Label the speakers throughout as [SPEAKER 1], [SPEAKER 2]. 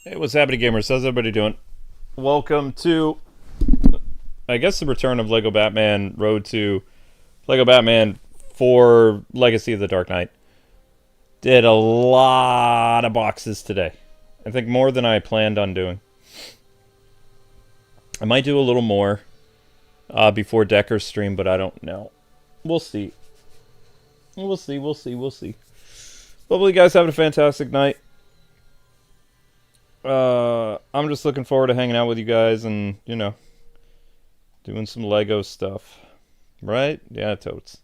[SPEAKER 1] Hey, what's happening, gamers? How's everybody doing? Welcome to, I guess, the return of Lego Batman Road to Lego Batman 4 Legacy of the Dark Knight. Did a lot of boxes today. I think more than I planned on doing. I might do a little more before Decker's stream, but I don't know. We'll see. We'll see. Hopefully you guys having a fantastic night. I'm just looking forward to hanging out with you guys and, you know, doing some Lego stuff. Right? Yeah, totes.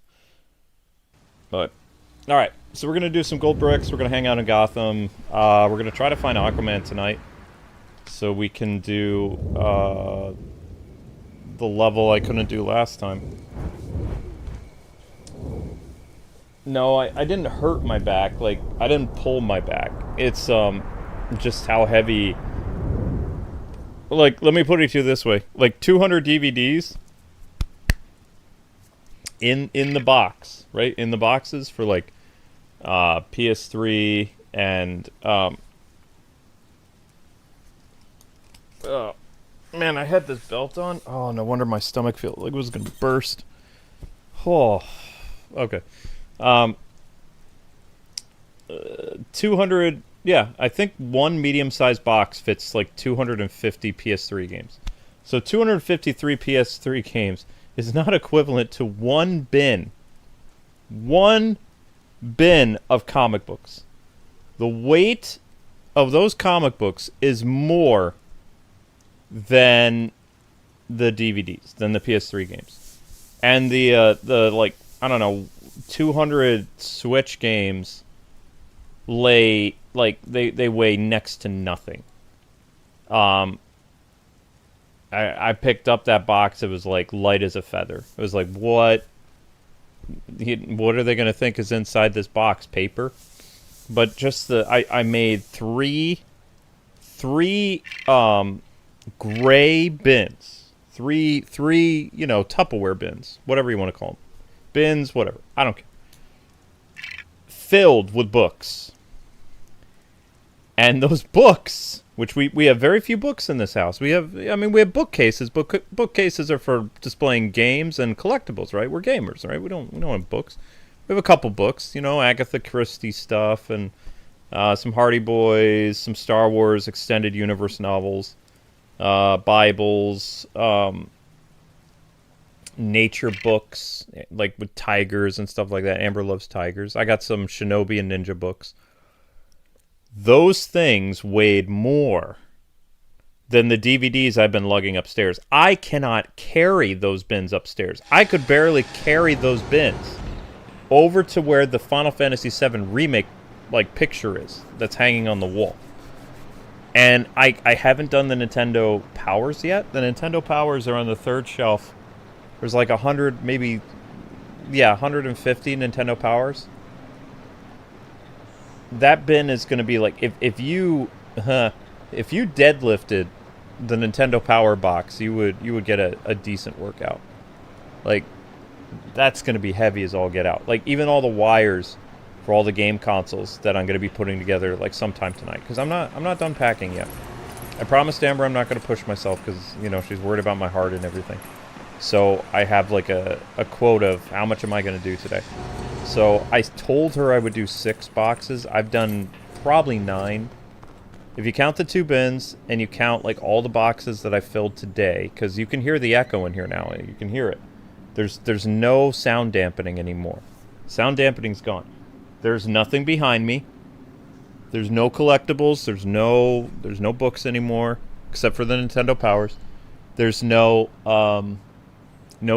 [SPEAKER 1] But, alright. So we're going to do some gold bricks. We're going to hang out in Gotham. We're going to try to find Aquaman tonight. So we can do, the level I couldn't do last time. No, I didn't hurt my back. Like, I didn't pull my back. It's, just how heavy. Like, let me put it to you this way: like 200 DVDs in the box, right? In the boxes for like PS3 and oh man, I had this belt on. Oh, no wonder my stomach felt like it was gonna burst. Oh, okay. 200. Yeah, I think one medium-sized box fits like 250 PS3 games. So 253 PS3 games is not equivalent to one bin. One bin of comic books. The weight of those comic books is more than the DVDs, than the PS3 games. And the like, I don't know, 200 Switch games lay, like, they weigh next to nothing. I picked up that box. It was like light as a feather. It was like, what are they going to think is inside this box? Paper? But just I made three gray bins. Three, you know, Tupperware bins. Whatever you want to call them. Bins, whatever. I don't care. Filled with books. And those books, which we have very few books in this house. We have bookcases. Bookcases are for displaying games and collectibles, right? We're gamers, right? We don't have books. We have a couple books, you know, Agatha Christie stuff and some Hardy Boys, some Star Wars extended universe novels, Bibles, nature books, like with tigers and stuff like that. Amber loves tigers. I got some Shinobi and Ninja books. Those things weighed more than the DVDs I've been lugging upstairs. I cannot carry those bins upstairs. I could barely carry those bins over to where the Final Fantasy VII Remake, like, picture is that's hanging on the wall. And I haven't done the Nintendo Powers yet. The Nintendo Powers are on the third shelf. There's like 100, maybe, yeah, 150 Nintendo Powers. That bin is going to be like, if you deadlifted the Nintendo Power box, you would get a decent workout. Like, that's going to be heavy as all get out. Like, even all the wires for all the game consoles that I'm going to be putting together, like, sometime tonight, because I'm not done packing yet. I promised Amber I'm not going to push myself because, you know, she's worried about my heart and everything. So I have like a quote of how much am I going to do today. So I told her I would do 6 boxes. I've done probably 9. If you count the 2 bins and you count like all the boxes that I filled today, because you can hear the echo in here now. You can hear it. There's no sound dampening anymore. Sound dampening's gone. There's nothing behind me. There's no collectibles. There's no books anymore, except for the Nintendo Powers. There's no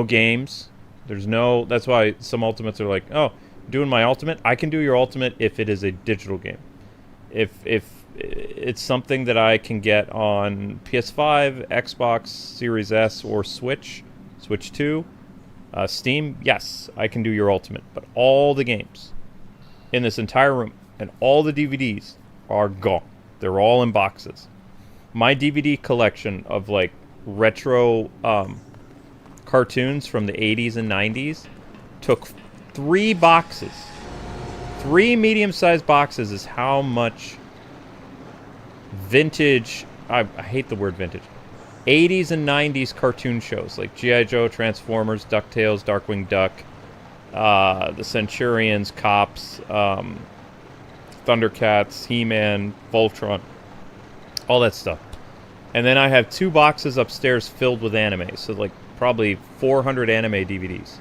[SPEAKER 1] games. There's no. That's why some ultimates are like, oh, doing my ultimate. I can do your ultimate if it is a digital game. If it's something that I can get on PS5, Xbox Series S, or Switch 2, Steam, yes, I can do your ultimate. But all the games in this entire room and all the DVDs are gone. They're all in boxes. My DVD collection of like retro cartoons from the 80s and 90s took 3 boxes. 3 medium-sized boxes is how much vintage, I hate the word vintage, 80s and 90s cartoon shows like G.I. Joe, Transformers, DuckTales, Darkwing Duck, the Centurions, Cops, Thundercats, He-Man, Voltron, all that stuff. And then I have 2 boxes upstairs filled with anime, so like probably 400 anime DVDs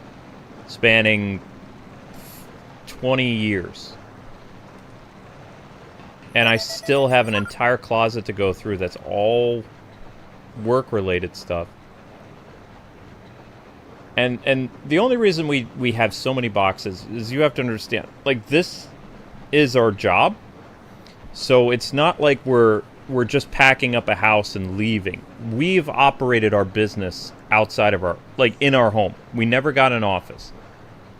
[SPEAKER 1] spanning 20 years. And I still have an entire closet to go through that's all work-related stuff. And the only reason we have so many boxes is you have to understand, like, this is our job. So it's not like we're just packing up a house and leaving. We've operated our business outside of our, like, in our home. We never got an office.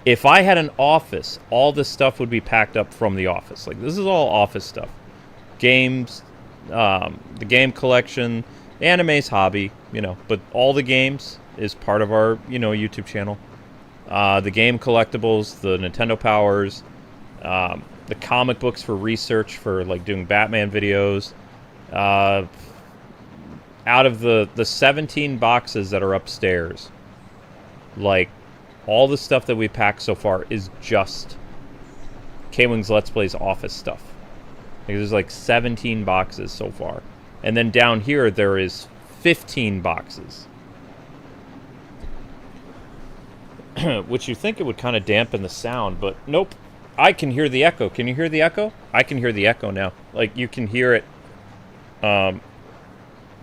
[SPEAKER 1] If I had an office, all this stuff would be packed up from the office. Like, this is all office stuff. Games, the game collection, anime's hobby, you know, but all the games is part of our, you know, YouTube channel. The game collectibles, the Nintendo Powers, the comic books for research for, like, doing Batman videos. Out of the 17 boxes that are upstairs, like, all the stuff that we packed so far is just KwingsLetsPlays office stuff. Like, there's like 17 boxes so far. And then down here, there is 15 boxes. Which you think it would kind of dampen the sound, but nope. I can hear the echo. Can you hear the echo? I can hear the echo now. Like, you can hear it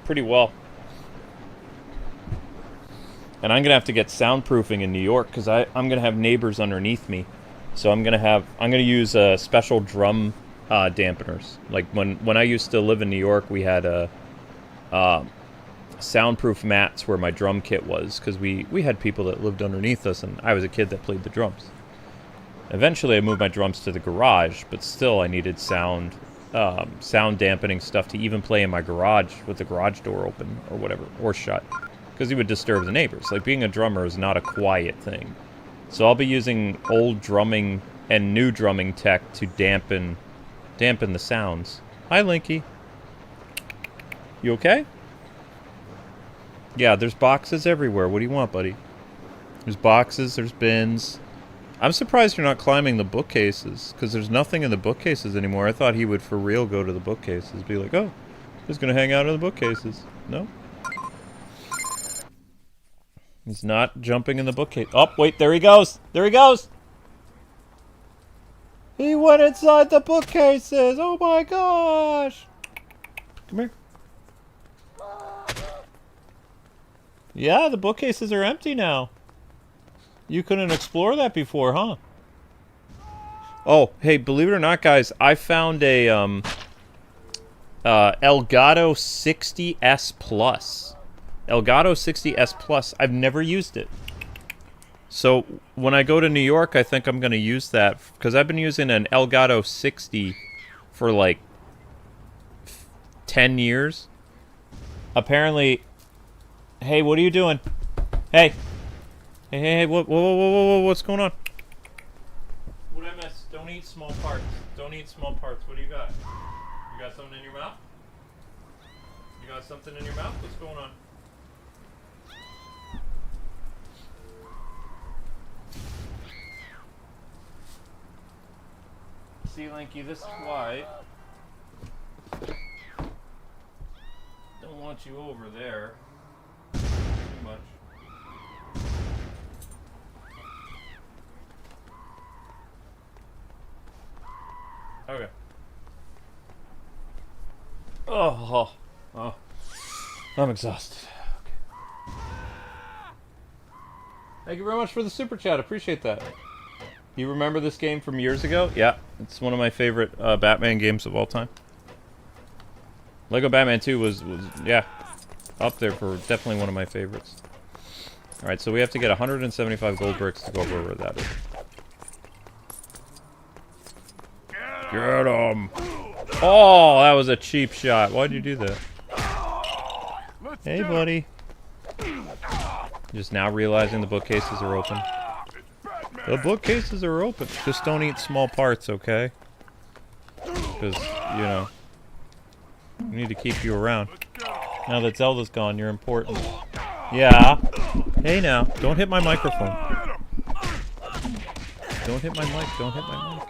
[SPEAKER 1] pretty well. And I'm going to have to get soundproofing in New York because I'm going to have neighbors underneath me. So I'm going to use special drum dampeners. Like when I used to live in New York, we had soundproof mats where my drum kit was because we had people that lived underneath us, and I was a kid that played the drums. Eventually, I moved my drums to the garage, but still, I needed sound dampening stuff to even play in my garage with the garage door open or whatever, or shut, because you would disturb the neighbors. Like, being a drummer is not a quiet thing. So I'll be using old drumming and new drumming tech to dampen the sounds. Hi, Linky. You okay? Yeah, there's boxes everywhere. What do you want, buddy? There's boxes, there's bins. I'm surprised you're not climbing the bookcases, because there's nothing in the bookcases anymore. I thought he would for real go to the bookcases. Be like, oh, he's going to hang out in the bookcases. No? He's not jumping in the bookcase. Oh, wait, there he goes. There he goes. He went inside the bookcases. Oh my gosh. Come here. Yeah, the bookcases are empty now. You couldn't explore that before, huh? Oh, hey, believe it or not, guys, I found a Elgato 60S Plus. Elgato 60S Plus. I've never used it. So when I go to New York, I think I'm going to use that, because I've been using an Elgato 60 for like 10 years. Apparently, hey, what are you doing? Hey. Hey, what's going on? What did I miss? Don't eat small parts. Don't eat small parts. What do you got? You got something in your mouth? You got something in your mouth? What's going on? See, Linky, this is why don't want you over there too much. Okay. Oh, I'm exhausted. Okay. Thank you very much for the super chat. Appreciate that. You remember this game from years ago? Yeah, it's one of my favorite Batman games of all time. Lego Batman 2 was yeah, up there for definitely one of my favorites. All right, so we have to get 175 gold bricks to go over where that is. Get him! Oh, that was a cheap shot. Why'd you do that? Hey, buddy. Just now realizing the bookcases are open. The bookcases are open. Just don't eat small parts, okay? Because, you know. We need to keep you around. Now that Zelda's gone, you're important. Yeah. Hey now, don't hit my microphone. Don't hit my mic, don't hit my mic.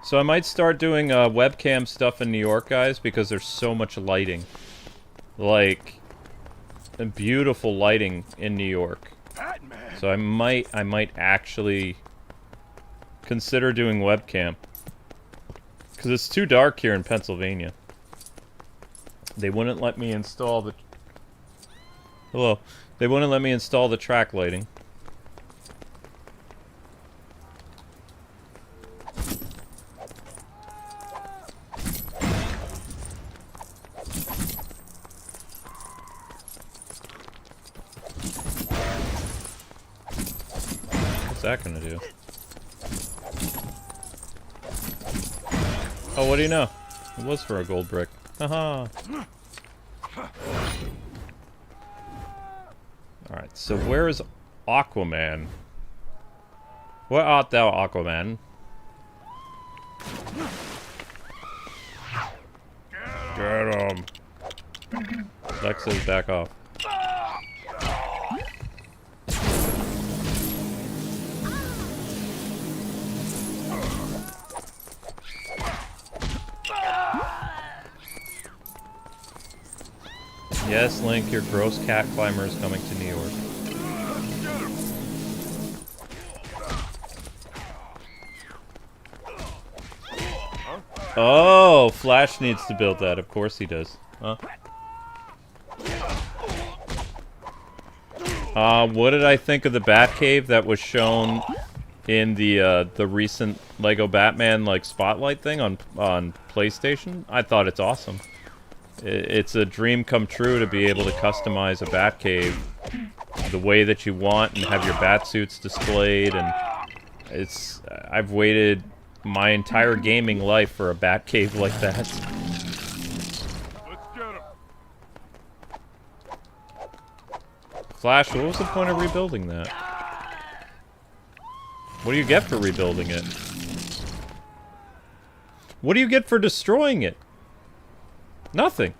[SPEAKER 1] So I might start doing webcam stuff in New York, guys, because there's so much lighting. Like, beautiful lighting in New York. So I might actually consider doing webcam. Because it's too dark here in Pennsylvania. They wouldn't let me install the... Hello. They wouldn't let me install the track lighting. What's that gonna do? Oh, what do you know? It was for a gold brick. Haha. Alright, so where is Aquaman? Where art thou, Aquaman? Get him! Lex says back off. Yes, Link, your gross cat climber is coming to New York. Oh, Flash needs to build that. Of course he does. Huh? What did I think of the Batcave that was shown in the recent Lego Batman like spotlight thing on PlayStation? I thought it's awesome. It's a dream come true to be able to customize a Batcave the way that you want and have your Batsuits displayed, and it's... I've waited my entire gaming life for a Batcave like that. Let's get him. Flash, what was the point of rebuilding that? What do you get for rebuilding it? What do you get for destroying it? Nothing.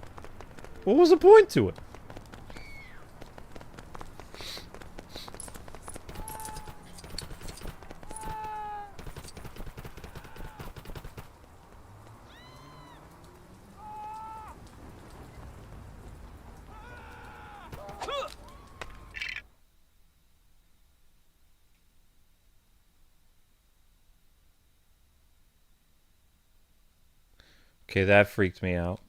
[SPEAKER 1] What was the point to it? Okay, that freaked me out.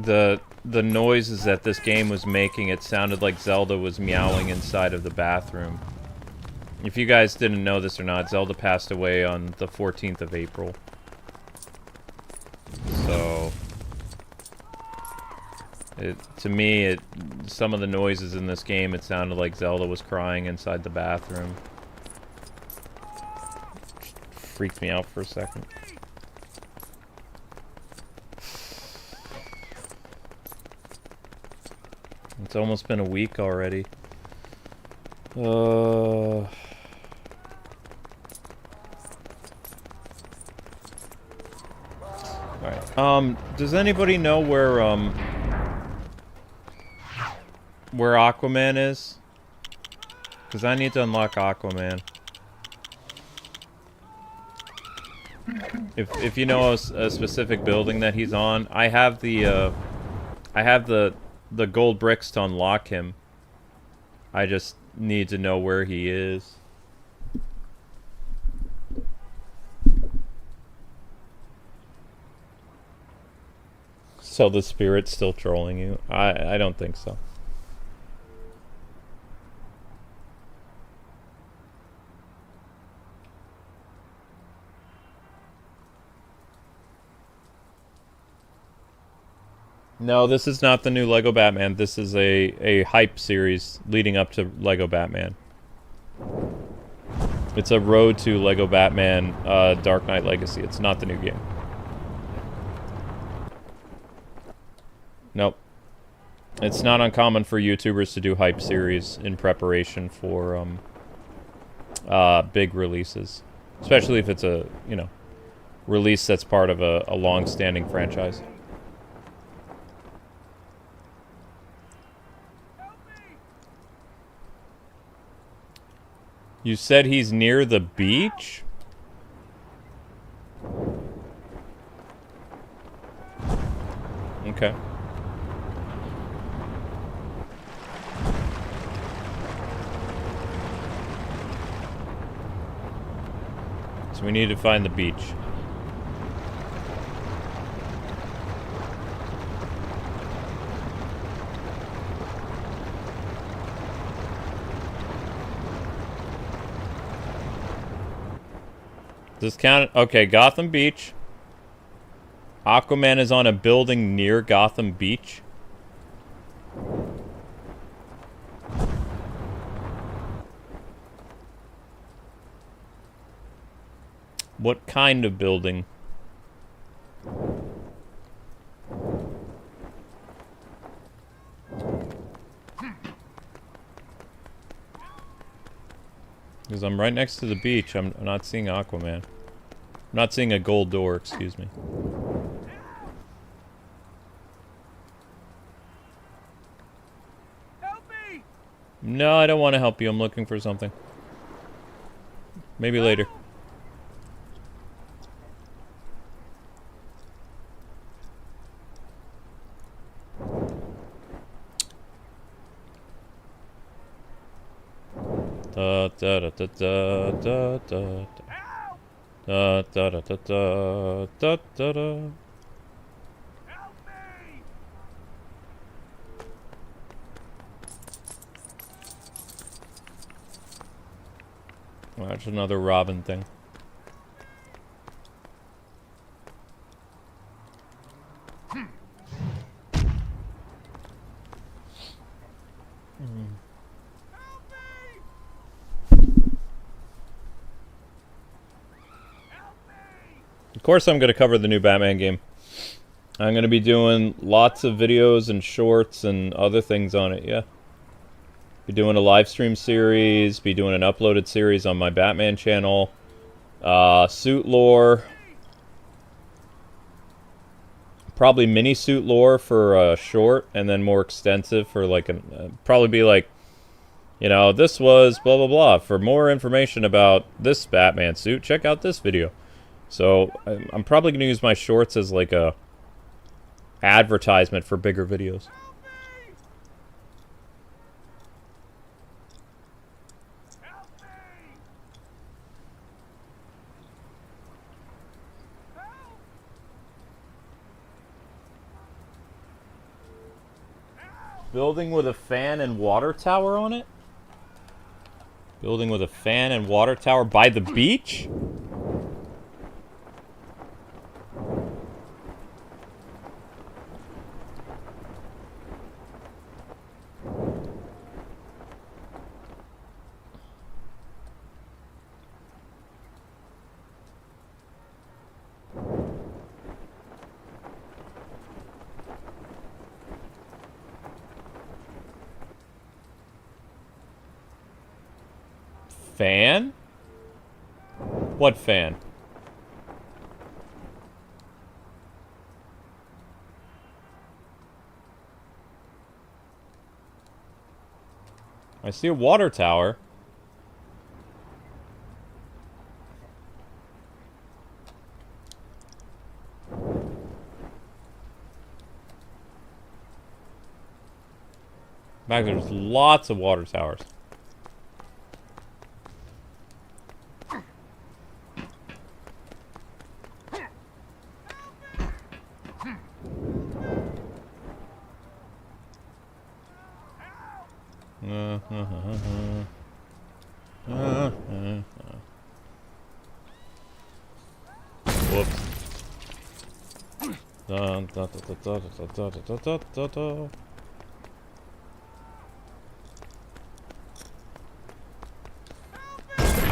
[SPEAKER 1] The noises that this game was making, it sounded like Zelda was meowing inside of the bathroom. If you guys didn't know this or not, Zelda passed away on the 14th of April. So... to me, some of the noises in this game, it sounded like Zelda was crying inside the bathroom. Freaked me out for a second. It's almost been a week already. Alright. Does anybody know where Aquaman is? Because I need to unlock Aquaman. If you know a specific building that he's on, I have the gold bricks to unlock him. I just need to know where he is. So the spirit's still trolling you? I don't think so. No, this is not the new Lego Batman. This is a hype series leading up to Lego Batman. It's a road to Lego Batman Dark Knight Legacy. It's not the new game. Nope. It's not uncommon for YouTubers to do hype series in preparation for big releases. Especially if it's a, you know, release that's part of a long-standing franchise. You said he's near the beach? Okay. So we need to find the beach. Does this count? Okay, Gotham Beach. Aquaman is on a building near Gotham Beach. What kind of building? Because I'm right next to the beach. I'm not seeing Aquaman. I'm not seeing a gold door, excuse me.
[SPEAKER 2] Help me!
[SPEAKER 1] No, I don't want to help you. I'm looking for something. Maybe later. Da da da da da da da da da da da da da da da.
[SPEAKER 2] Help me!
[SPEAKER 1] That's another Robin thing. Of course I'm going to cover the new Batman game. I'm going to be doing lots of videos and shorts and other things on it, yeah. Be doing a live stream series, be doing an uploaded series on my Batman channel. Suit lore. Probably mini suit lore for short, and then more extensive for like, probably be like, you know, this was blah blah blah. For more information about this Batman suit, check out this video. So, I'm probably going to use my shorts as like a advertisement for bigger videos. Building with a fan and water tower on it? Building with a fan and water tower by the beach? Fan? What fan? I see a water tower. Back there's lots of water towers.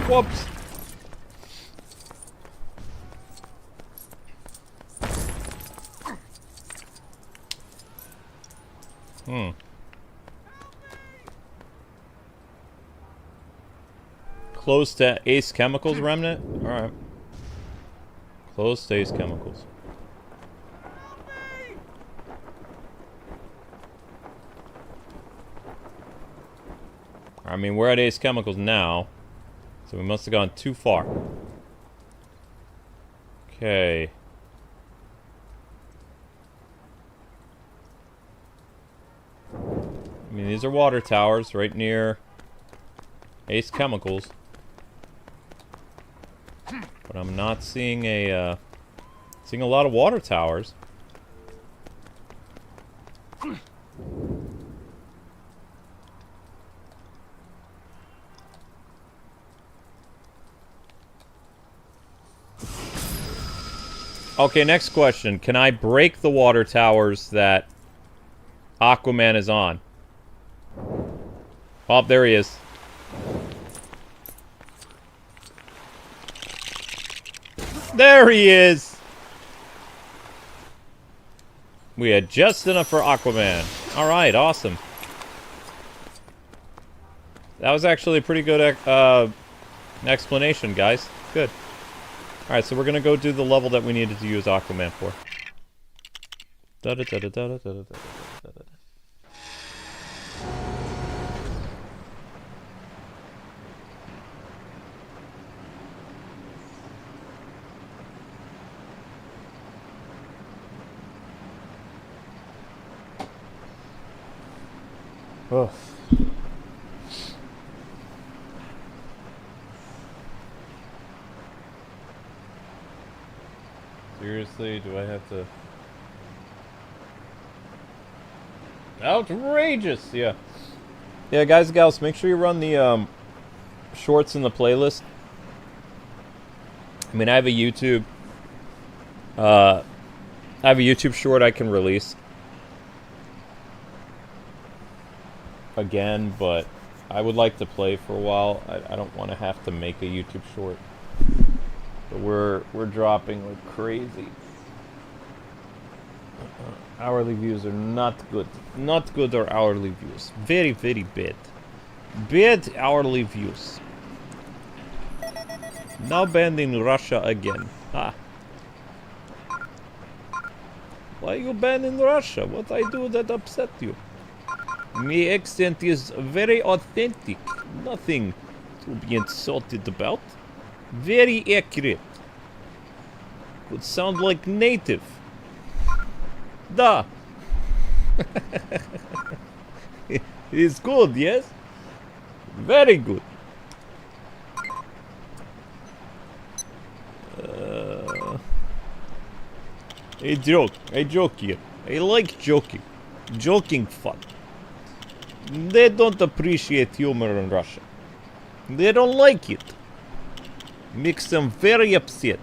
[SPEAKER 1] Whoops. Whoops. close to Ace Chemicals, Remnant? Alright. Close to Ace Chemicals. I mean, we're at Ace Chemicals now. So we must have gone too far. Okay. I mean, these are water towers right near Ace Chemicals. But I'm not seeing a lot of water towers. Okay, next question. Can I break the water towers that Aquaman is on? Oh, there he is. There he is! We had just enough for Aquaman. Alright, awesome. That was actually a pretty good explanation, guys. Good. Alright, so we're gonna go do the level that we needed to use Aquaman for. Oh. Seriously, do I have to... Outrageous! Yeah. Yeah, guys and gals, make sure you run the shorts in the playlist. I mean, I have a YouTube short I can release again, but I would like to play for a while. I don't want to have to make a YouTube short. But we're dropping like crazy. Hourly views are not good. Not good are hourly views. Very, very bad. Bad hourly views. Now banned in Russia again. Ah. Why you banned in Russia? What I do that upset you? My accent is very authentic. Nothing to be insulted about. Very accurate. Would sound like native. Da. It's good, yes? Very good. A joke here. I like joking. Joking fun. They don't appreciate humor in Russia. They don't like it. Makes them very upset.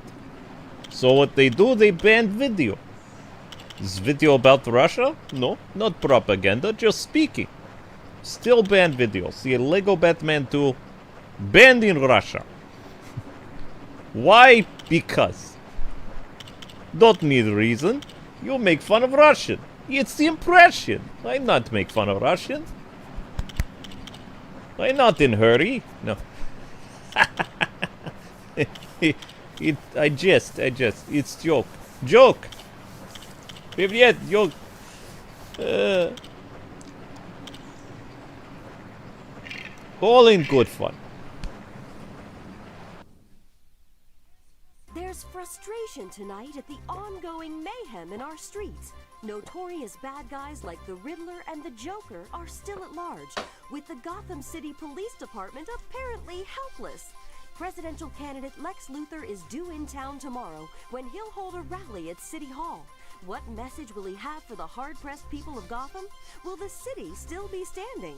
[SPEAKER 1] So what they do, they ban video. Is video about Russia? No, not propaganda, just speaking. Still ban video. See, Lego Batman 2 banned in Russia. Why? Because. Don't need reason. You make fun of Russian. It's the impression. I not make fun of Russians. I not in hurry. No. I jest. It's joke. Joke. Привет, joke. All in good fun.
[SPEAKER 3] There's frustration tonight at the ongoing mayhem in our streets. Notorious bad guys like the Riddler and the Joker are still at large, with the Gotham City Police Department apparently helpless. Presidential candidate Lex Luthor is due in town tomorrow when he'll hold a rally at City Hall. What message will he have for the hard-pressed people of Gotham? Will the city still be standing?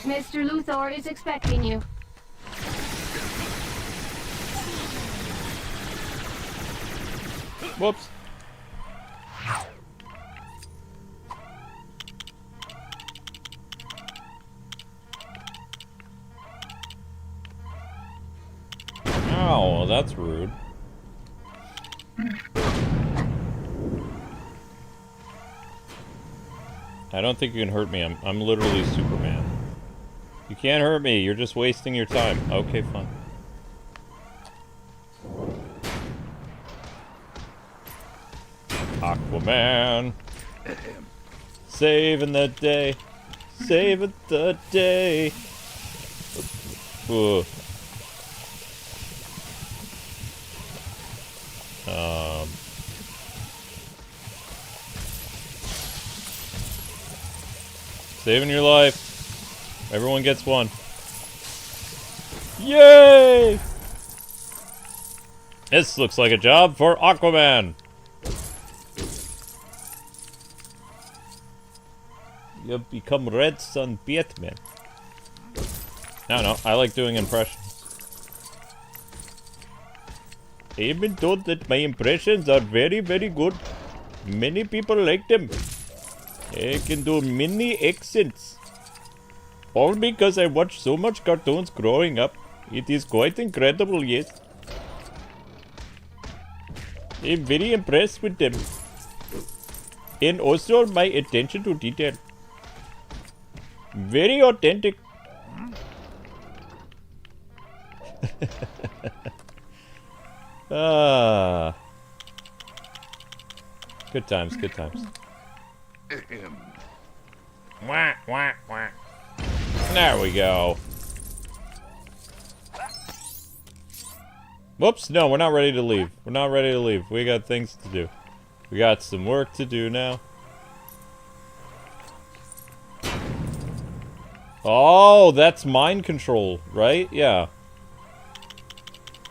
[SPEAKER 4] Mr. Luthor is expecting you.
[SPEAKER 1] Whoops. Ow, that's rude. I don't think you can hurt me. I'm literally Superman. You can't hurt me. You're just wasting your time. Okay, fine. Aquaman. Saving the day. Saving the day. Ooh. Saving your life. Everyone gets one. Yay! This looks like a job for Aquaman. You have become Red Sun Batman. No, I like doing impressions. I've been told that my impressions are very, very good. Many people like them. I can do many accents. All because I watched so much cartoons growing up. It is quite incredible, yes. I'm very impressed with them. And also my attention to detail. Very authentic. Good times, good times. Wah, wah, wah. There we go. Whoops, no, we're not ready to leave. We're not ready to leave. We got things to do. We got some work to do now. Oh, that's mind control, right? Yeah.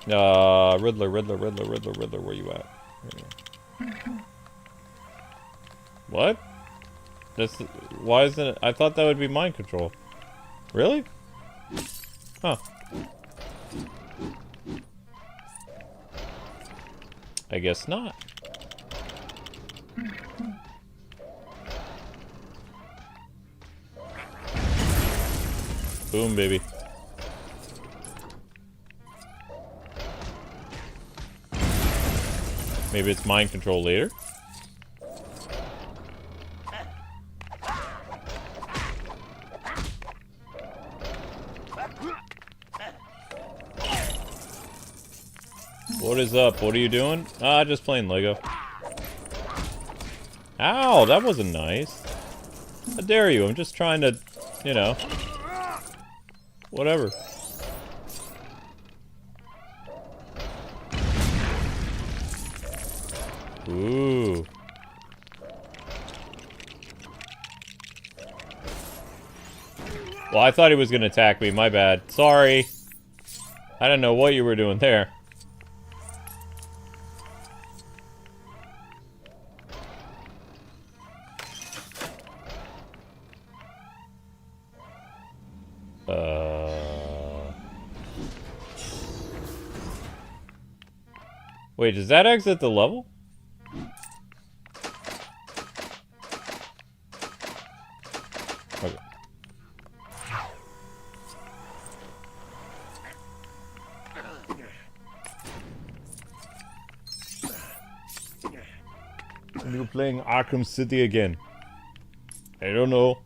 [SPEAKER 1] Riddler, where you at? What? That's why isn't it? I thought that would be mind control. Really? Huh. I guess not. Boom, baby. Maybe it's mind control later. What is up? What are you doing? Ah, just playing Lego. Ow, that wasn't nice. How dare you? I'm just trying to, you know. Whatever. Ooh. Well, I thought he was gonna attack me. My bad. Sorry. I don't know what you were doing there. Wait, does that exit the level? Okay. You're playing Arkham City again. I don't know.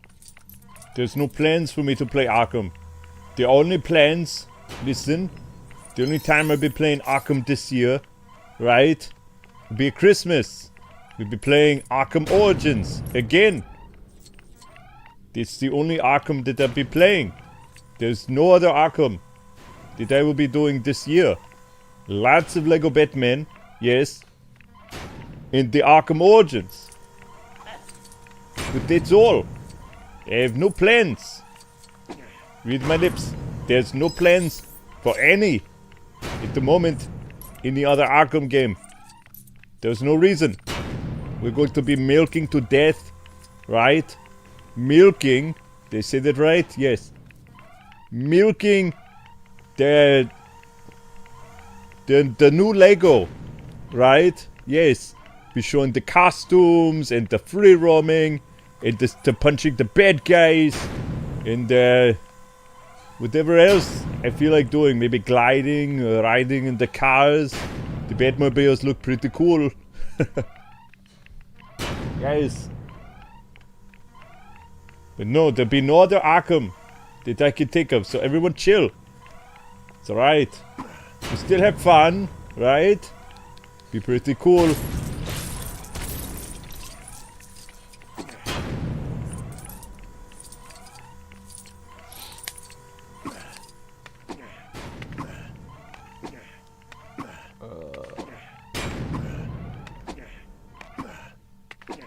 [SPEAKER 1] There's no plans for me to play Arkham. The only plans, listen, the only time I'll be playing Arkham this year, right, will be Christmas. We'll be playing Arkham Origins again. This is the only Arkham that I'll be playing. There's no other Arkham that I will be doing this year. Lots of Lego Batman, yes, and the Arkham Origins. But that's all. I have no plans. Read my lips. There's no plans for any at the moment in the other Arkham game. There's no reason. We're going to be milking to death, right? Milking. They say that right? Yes. Milking the new Lego, right? Yes. Be showing the costumes and the free roaming and the punching the bad guys and whatever else I feel like doing. Maybe gliding, riding in the cars. The Batmobiles look pretty cool. Guys. But no, there'll be no other Arkham that I can think of. So everyone chill. It's alright. We still have fun, right? Be pretty cool.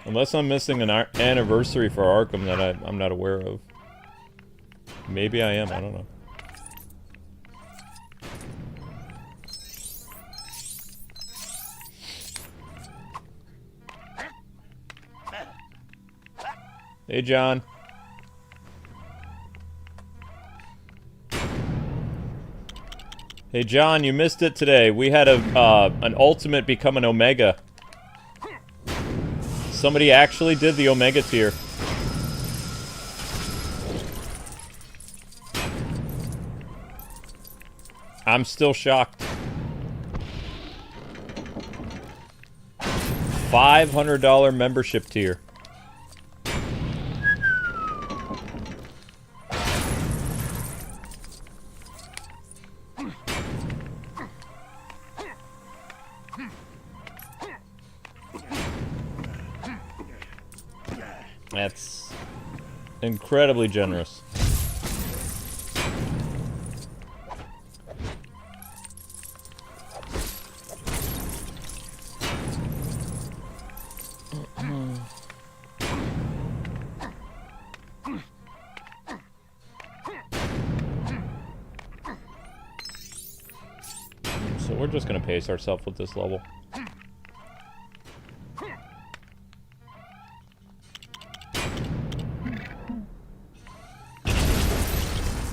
[SPEAKER 1] Unless I'm missing an anniversary for Arkham that I'm not aware of. Maybe I am, I don't know. Hey, John. Hey, John, you missed it today. We had an ultimate become an Omega. Somebody actually did the Omega tier. I'm still shocked. $500 membership tier. That's incredibly generous. So we're just gonna pace ourselves with this level.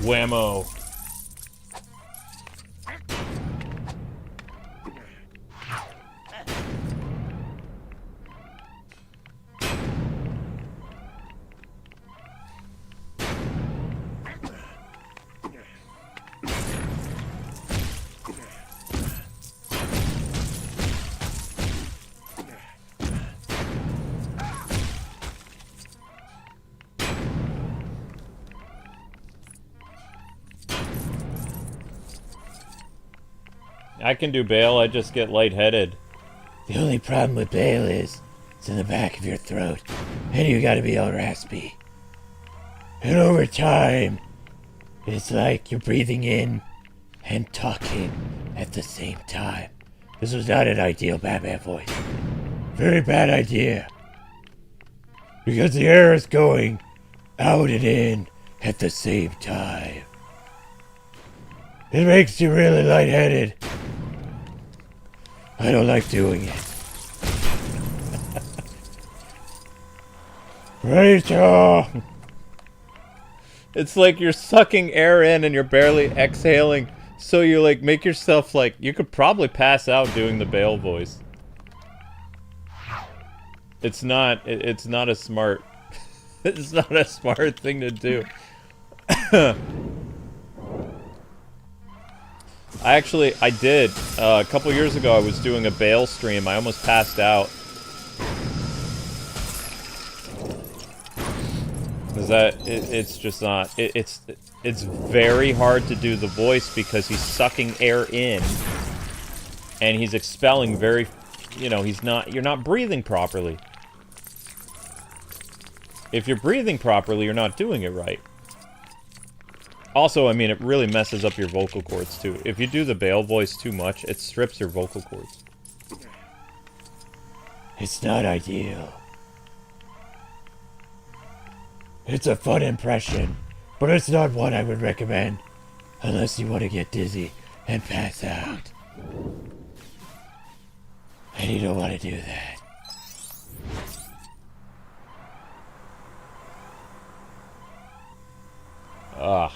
[SPEAKER 1] Whammo. I can do Bale, I just get lightheaded.
[SPEAKER 5] The only problem with Bale is it's in the back of your throat, and you gotta be all raspy. And over time, it's like you're breathing in and talking at the same time. This was not an ideal Batman voice. Very bad idea. Because the air is going out and in at the same time. It makes you really lightheaded. I don't like doing it. Rachel!
[SPEAKER 1] It's like you're sucking air in and you're barely exhaling. So you like make yourself like, you could probably pass out doing the Bale voice. It's not a smart, it's not a smart thing to do. I did. A couple years ago, I was doing a Bale stream. I almost passed out. Is that it's just not. It's very hard to do the voice because he's sucking air in, and he's expelling very. You know, you're not breathing properly. If you're breathing properly, you're not doing it right. Also, I mean, it really messes up your vocal cords, too. If you do the Bale voice too much, it strips your vocal cords.
[SPEAKER 5] It's not ideal. It's a fun impression, but it's not one I would recommend unless you want to get dizzy and pass out. And you don't want to do that.
[SPEAKER 1] Ugh.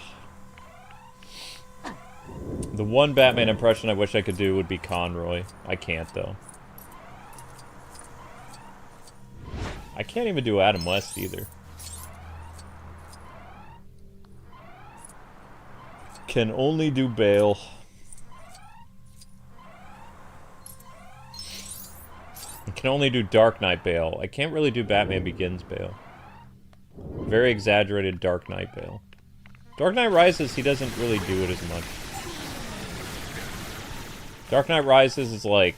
[SPEAKER 1] The one Batman impression I wish I could do would be Conroy. I can't, though. I can't even do Adam West, either. Can only do Bale. I can only do Dark Knight Bale. I can't really do Batman Begins Bale. Very exaggerated Dark Knight Bale. Dark Knight Rises, he doesn't really do it as much. Dark Knight Rises is like,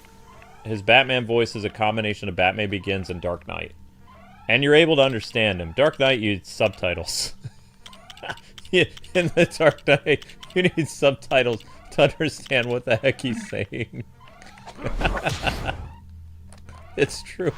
[SPEAKER 1] his Batman voice is a combination of Batman Begins and Dark Knight. And you're able to understand him. Dark Knight, you need subtitles. In the Dark Knight, you need subtitles to understand what the heck he's saying. It's true.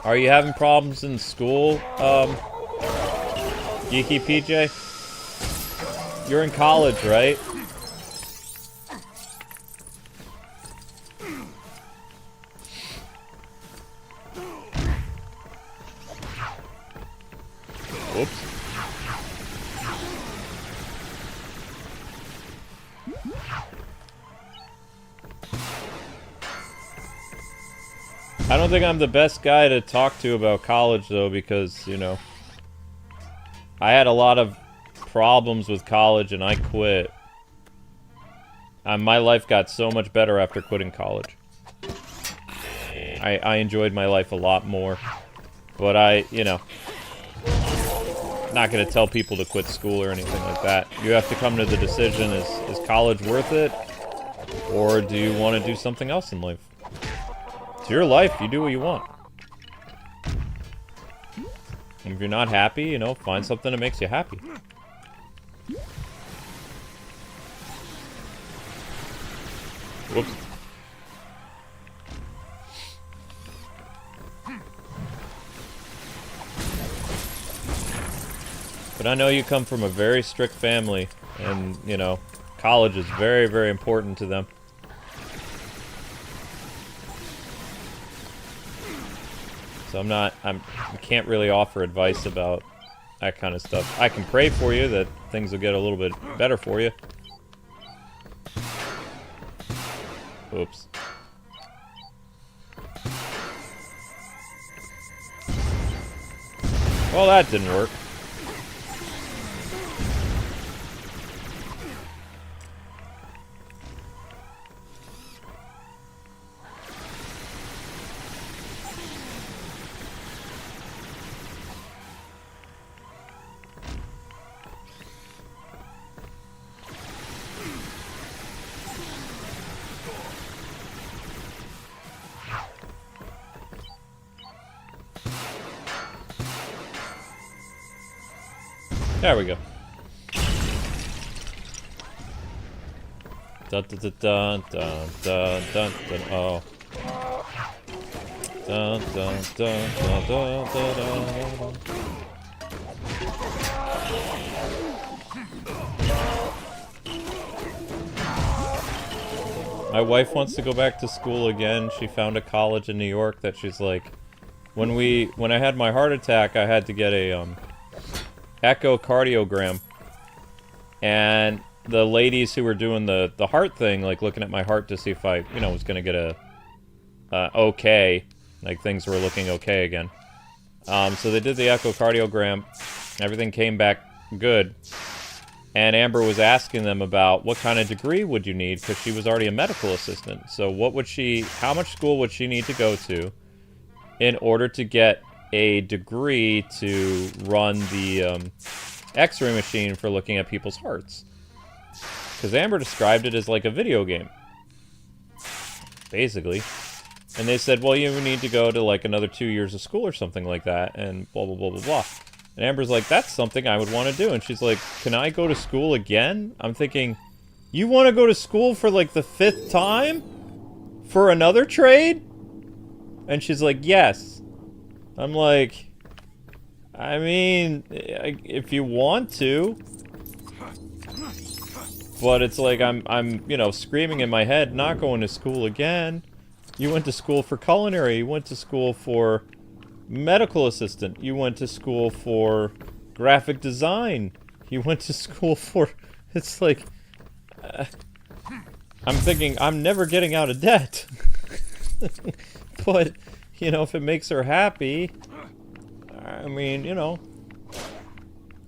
[SPEAKER 1] Are you having problems in school, Geeky PJ? You're in college, right? Whoops. I don't think I'm the best guy to talk to about college, though, because, you know, I had a lot of problems with college and I quit. My life got so much better after quitting college. I enjoyed my life a lot more. But you know, not going to tell people to quit school or anything like that. You have to come to the decision, is college worth it? Or do you want to do something else in life? It's your life, you do what you want. And if you're not happy, you know, find something that makes you happy. Whoops. But I know you come from a very strict family, and, you know, college is very, very important to them. So I can't really offer advice about that kind of stuff. I can pray for you that things will get a little bit better for you. Oops. Well, that didn't work. There we go. Dun dun dun dun dun dun dun dun. Oh. Dun dun dun dun dun dun dun. My wife wants to go back to school again. She found a college in New York that she's like, when I had my heart attack, I had to get a echocardiogram, and the ladies who were doing the heart thing, like looking at my heart to see if I, you know, was gonna get a okay, like things were looking okay again. So they did the echocardiogram, everything came back good, and Amber was asking them about what kind of degree would you need, because she was already a medical assistant. So how much school would she need to go to in order to get a degree to run the X-ray machine for looking at people's hearts? Because Amber described it as like a video game, basically. And they said, well, you need to go to like another 2 years of school or something like that, and blah, blah, blah, blah, blah. And Amber's like, that's something I would want to do. And she's like, can I go to school again? I'm thinking, you want to go to school for like the 5th time? For another trade? And she's like, yes. I'm like, I mean, if you want to. But it's like I'm, you know, screaming in my head, not going to school again. You went to school for culinary. You went to school for medical assistant. You went to school for graphic design. You went to school for... It's like... I'm thinking, I'm never getting out of debt. But, you know, if it makes her happy... I mean, you know...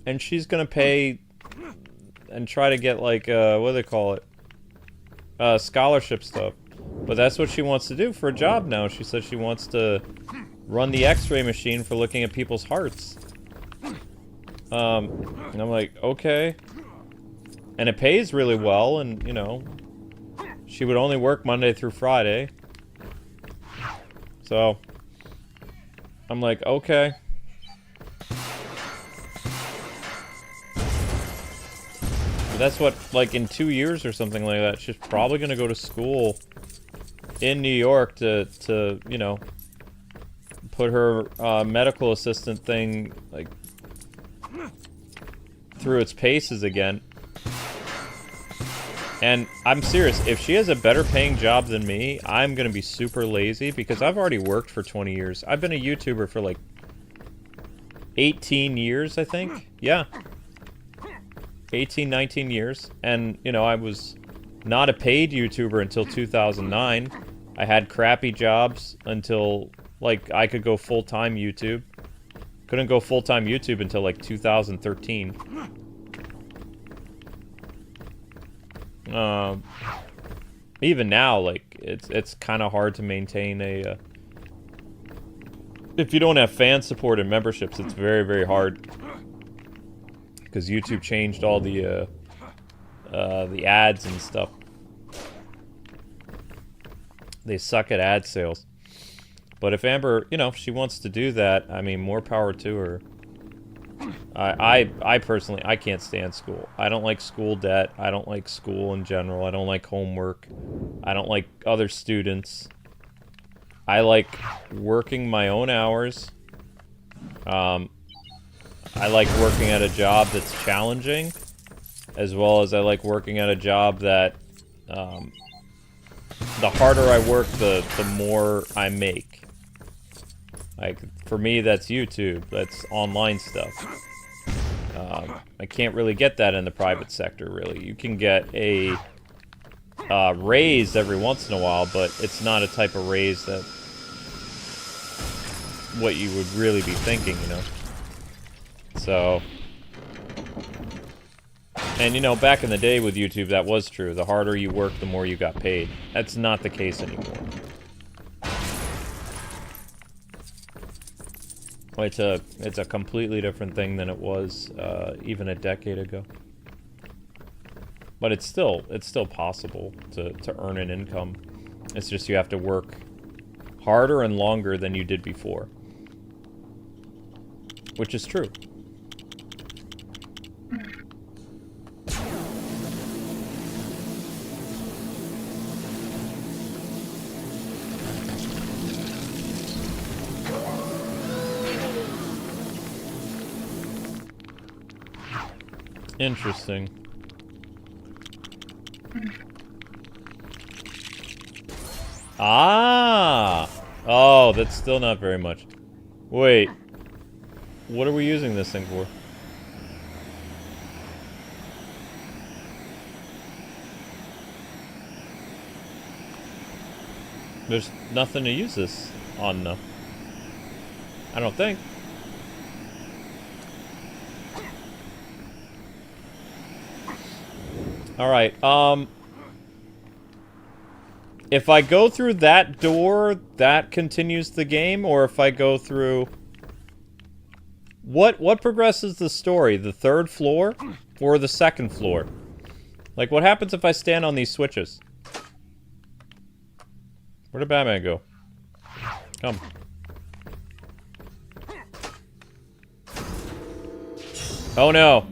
[SPEAKER 1] And she's gonna pay... And try to get, like, what do they call it? Scholarship stuff. But that's what she wants to do for a job now. She says she wants to run the x-ray machine for looking at people's hearts. And I'm like, okay. And it pays really well, and, you know, she would only work Monday through Friday. So, I'm like, okay. But that's what, like, in 2 years or something like that, she's probably gonna go to school in New York to you know, put her medical assistant thing, like, through its paces again. And I'm serious, if she has a better paying job than me, I'm gonna be super lazy because I've already worked for 20 years. I've been a YouTuber for like 18 years, I think. Yeah. 18, 19 years. And, you know, I was not a paid YouTuber until 2009. I had crappy jobs until, like, I could go full-time YouTube. Couldn't go full-time YouTube until, like, 2013. Even now, like, it's kind of hard to maintain a... if you don't have fan support and memberships, it's very, very hard. Because YouTube changed all the ads and stuff. They suck at ad sales. But if Amber, you know, if she wants to do that, I mean, more power to her. I personally, I can't stand school. I don't like school debt. I don't like school in general. I don't like homework. I don't like other students. I like working my own hours. I like working at a job that's challenging, as well as I like working at a job that, the harder I work, the more I make. Like, for me, that's YouTube. That's online stuff. I can't really get that in the private sector, really. You can get a raise every once in a while, but it's not a type of raise that what you would really be thinking, you know? So... And, you know, back in the day with YouTube, that was true. The harder you worked, the more you got paid. That's not the case anymore. It's a completely different thing than it was even a decade ago. But it's still possible to earn an income. It's just you have to work harder and longer than you did before. Which is true. Interesting. Ah! Oh, that's still not very much. Wait. What are we using this thing for? There's nothing to use this on, though. I don't think. Alright, if I go through that door, that continues the game, or if I go through... What progresses the story? The third floor? Or the second floor? Like, what happens if I stand on these switches? Where did Batman go? Come. Oh no!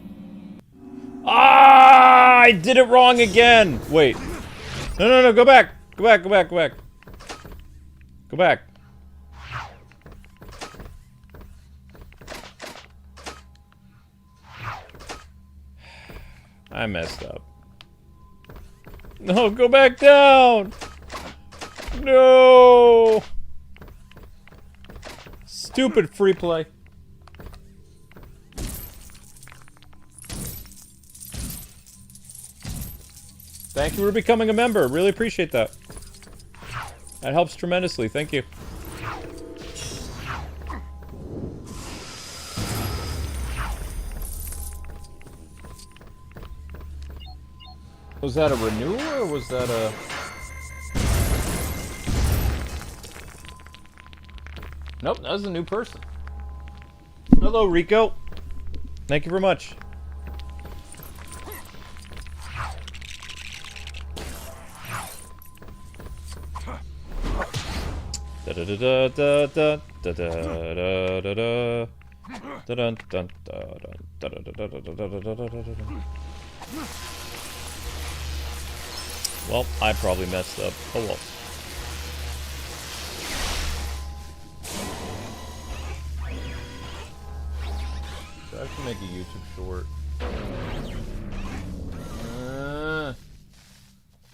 [SPEAKER 1] Ah! I did it wrong again! Wait. No, go back! Go back. Go back. I messed up. No, go back down! No! Stupid free play. Thank you for becoming a member. Really appreciate that. That helps tremendously. Thank you. Was that a renewal or was that a... Nope, that was a new person. Hello, Rico. Thank you very much. Da da da da da da da da da da. Dun dun dun. Well, I probably messed up. Oh well. So I should make a YouTube short.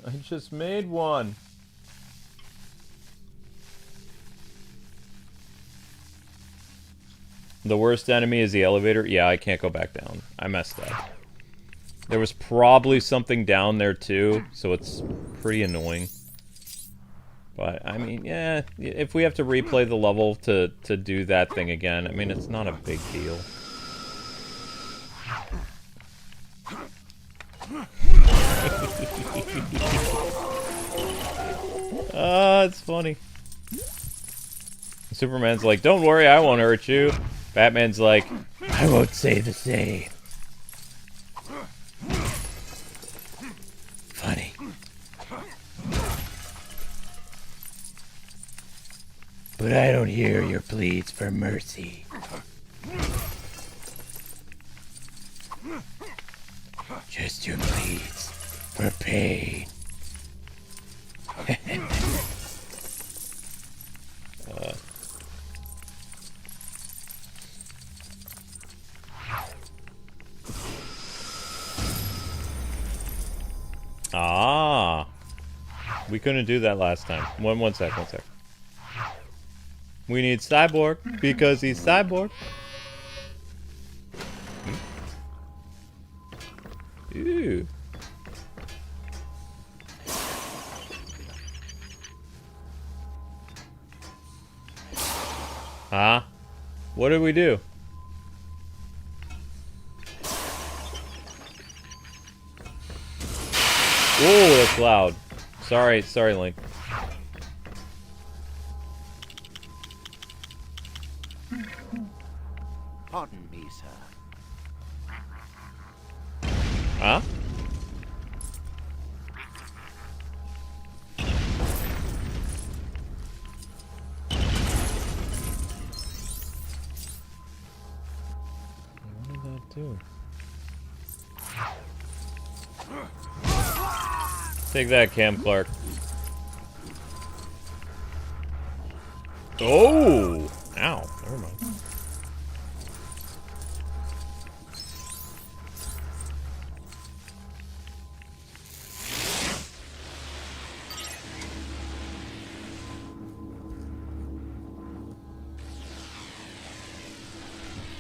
[SPEAKER 1] I just made one. The worst enemy is the elevator? Yeah, I can't go back down. I messed up. There was probably something down there too, so it's pretty annoying. But, I mean, yeah, if we have to replay the level to do that thing again, I mean, it's not a big deal. It's funny. Superman's like, don't worry, I won't hurt you. Batman's like,
[SPEAKER 5] I won't say the same. Funny. But I don't hear your pleas for mercy. Just your pleas for pain.
[SPEAKER 1] We couldn't do that last time. One sec. We need Cyborg because he's Cyborg. Ooh. Huh? What did we do? Whoa, that's loud. Sorry, Link.
[SPEAKER 2] Pardon me, sir.
[SPEAKER 1] Huh? What did that do? Take that, Cam Clark. Oh! Ow. Never mind.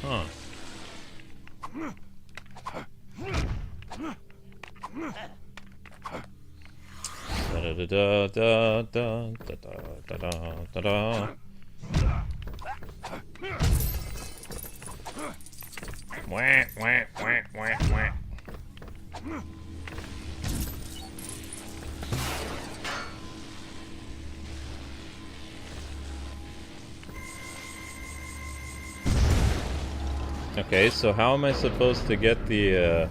[SPEAKER 1] Huh. Da da da da da da da da da. Wah wah wah wah wah. Okay, so how am I supposed to get the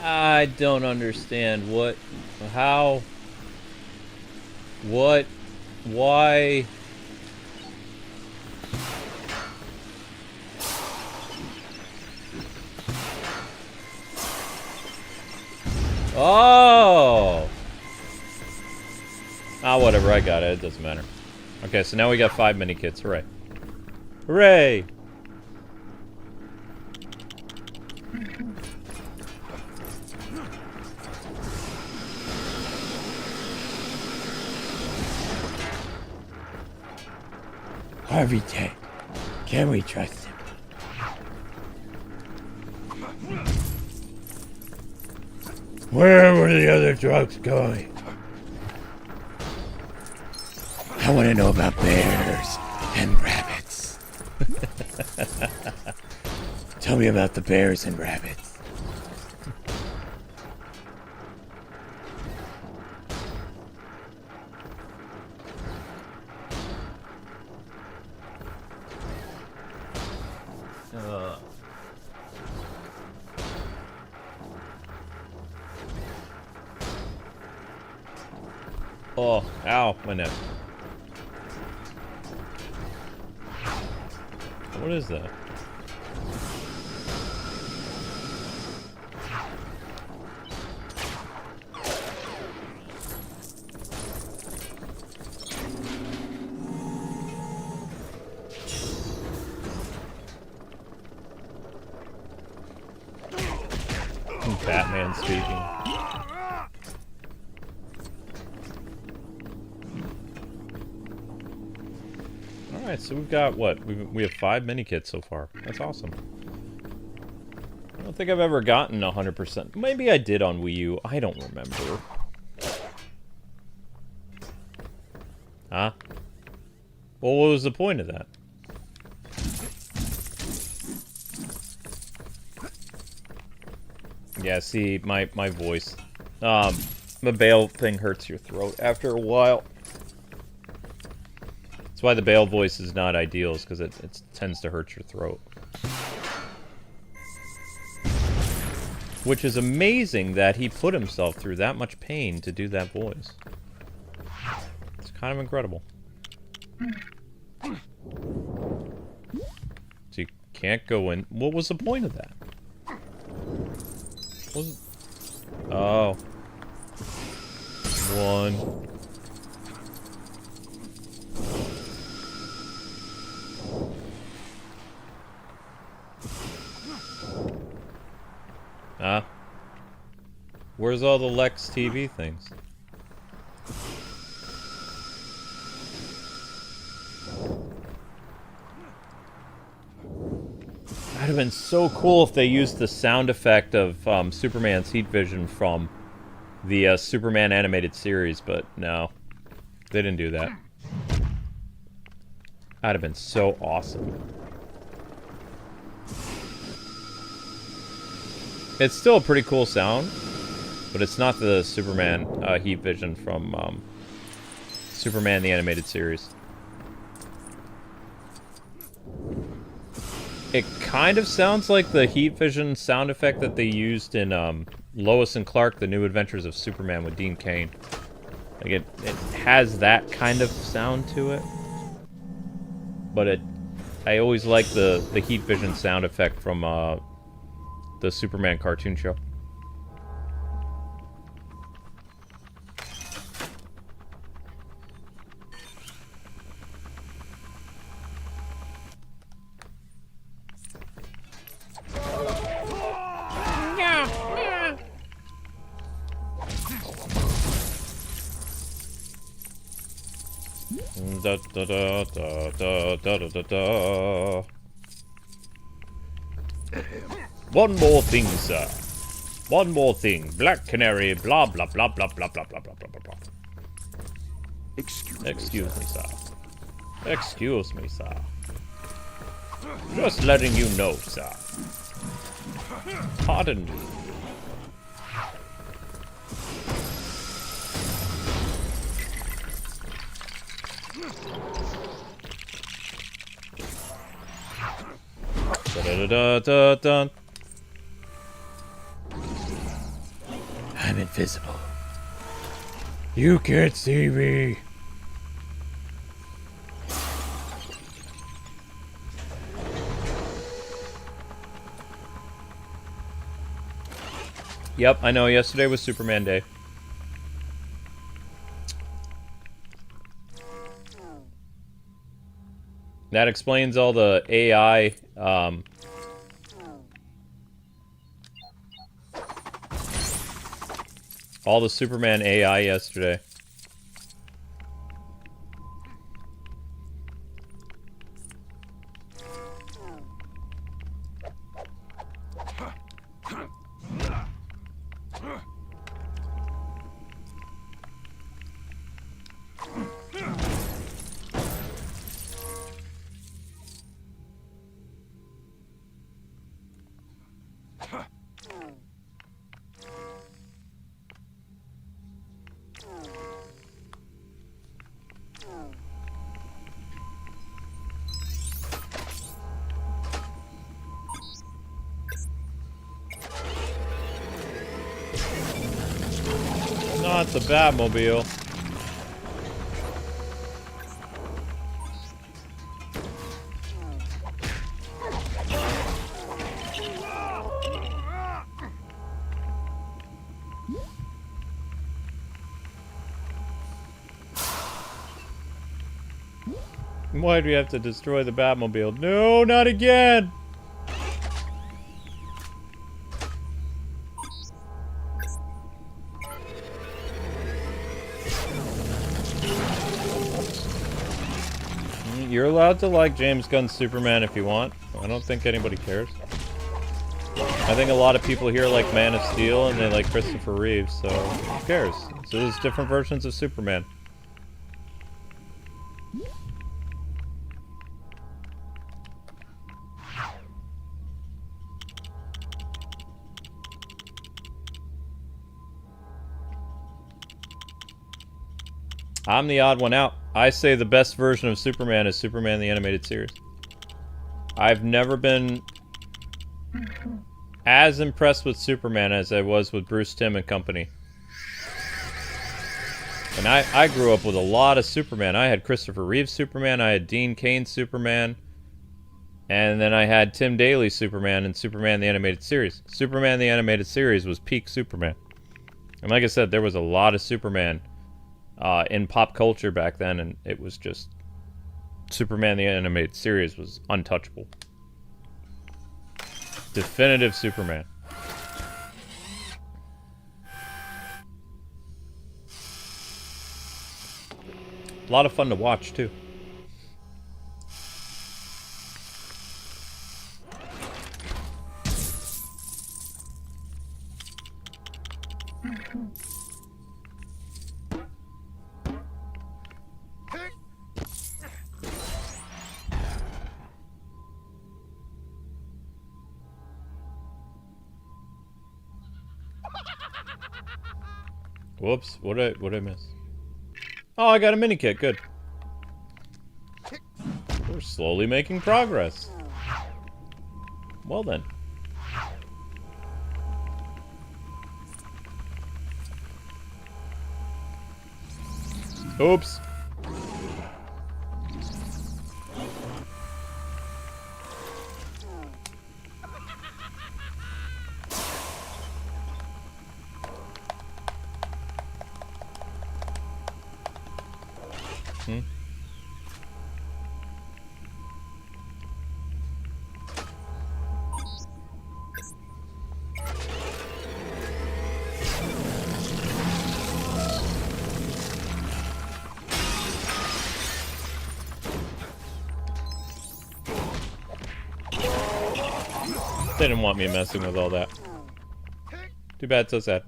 [SPEAKER 1] I don't understand how. What? Why? Oh! Ah, whatever, I got it. It doesn't matter. Okay, so now we got 5 mini kits. Hooray. Hooray!
[SPEAKER 5] Harvey Dent. Can we trust him? Where were the other drugs going? I want to know about bears and rabbits. Tell me about the bears and rabbits.
[SPEAKER 1] Oh, ow, my neck. What is that? Batman speaking. Alright, so we've got what? We have 5 mini kits so far. That's awesome. I don't think I've ever gotten 100%. Maybe I did on Wii U. I don't remember. Huh? Well, what was the point of that? Yeah, see, my voice. The Bale thing hurts your throat after a while. That's why the Bale voice is not ideal, is because it tends to hurt your throat. Which is amazing that he put himself through that much pain to do that voice. It's kind of incredible. So you can't go in. What was the point of that? Oh. 1. Where's all the Lex TV things? That'd have been so cool if they used the sound effect of Superman's heat vision from the Superman animated series, but no. They didn't do that. That'd have been so awesome. It's still a pretty cool sound, but it's not the Superman heat vision from Superman the animated series. It kind of sounds like the heat vision sound effect that they used in Lois and Clark: The New Adventures of Superman with Dean Cain. Like it has that kind of sound to it, but I always like the heat vision sound effect from the Superman cartoon show. Da, da, da, da, da, da, da, da. One more thing, sir. One more thing. Black Canary, blah, blah, blah, blah, blah, blah, blah, blah, blah, blah, blah. Excuse me, sir. Excuse me, sir. Just letting you know, sir. Pardon me. Da-da-da-da-da.
[SPEAKER 5] I'm invisible. You can't see me.
[SPEAKER 1] Yep, I know. Yesterday was Superman Day. That explains all the AI, all the Superman AI yesterday. Not the Batmobile. Why do we have to destroy the Batmobile? No, not again! You're allowed to like James Gunn's Superman if you want. I don't think anybody cares. I think a lot of people here like Man of Steel and they like Christopher Reeves, so who cares? So there's different versions of Superman. I'm the odd one out. I say the best version of Superman is Superman the Animated Series. I've never been as impressed with Superman as I was with Bruce Timm and company. And I grew up with a lot of Superman. I had Christopher Reeve's Superman, I had Dean Cain's Superman, and then I had Tim Daly's Superman and Superman the Animated Series. Superman the Animated Series was peak Superman. And like I said, there was a lot of Superman in pop culture back then, and it was just... Superman the Animated Series was untouchable. Definitive Superman. A lot of fun to watch, too. Whoops, what'd I miss? Oh, I got a mini kit, good. We're slowly making progress. Well then. Oops. They didn't want me messing with all that. Too bad, so sad.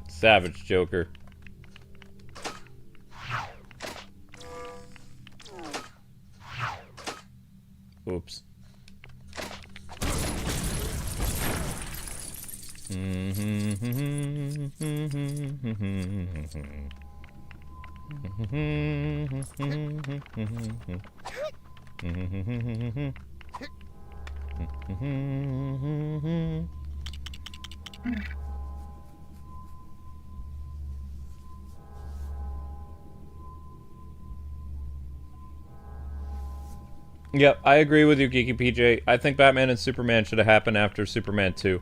[SPEAKER 1] Savage Joker. Oops. Yep, I agree with you, Geeky PJ. I think Batman and Superman should have happened after Superman 2.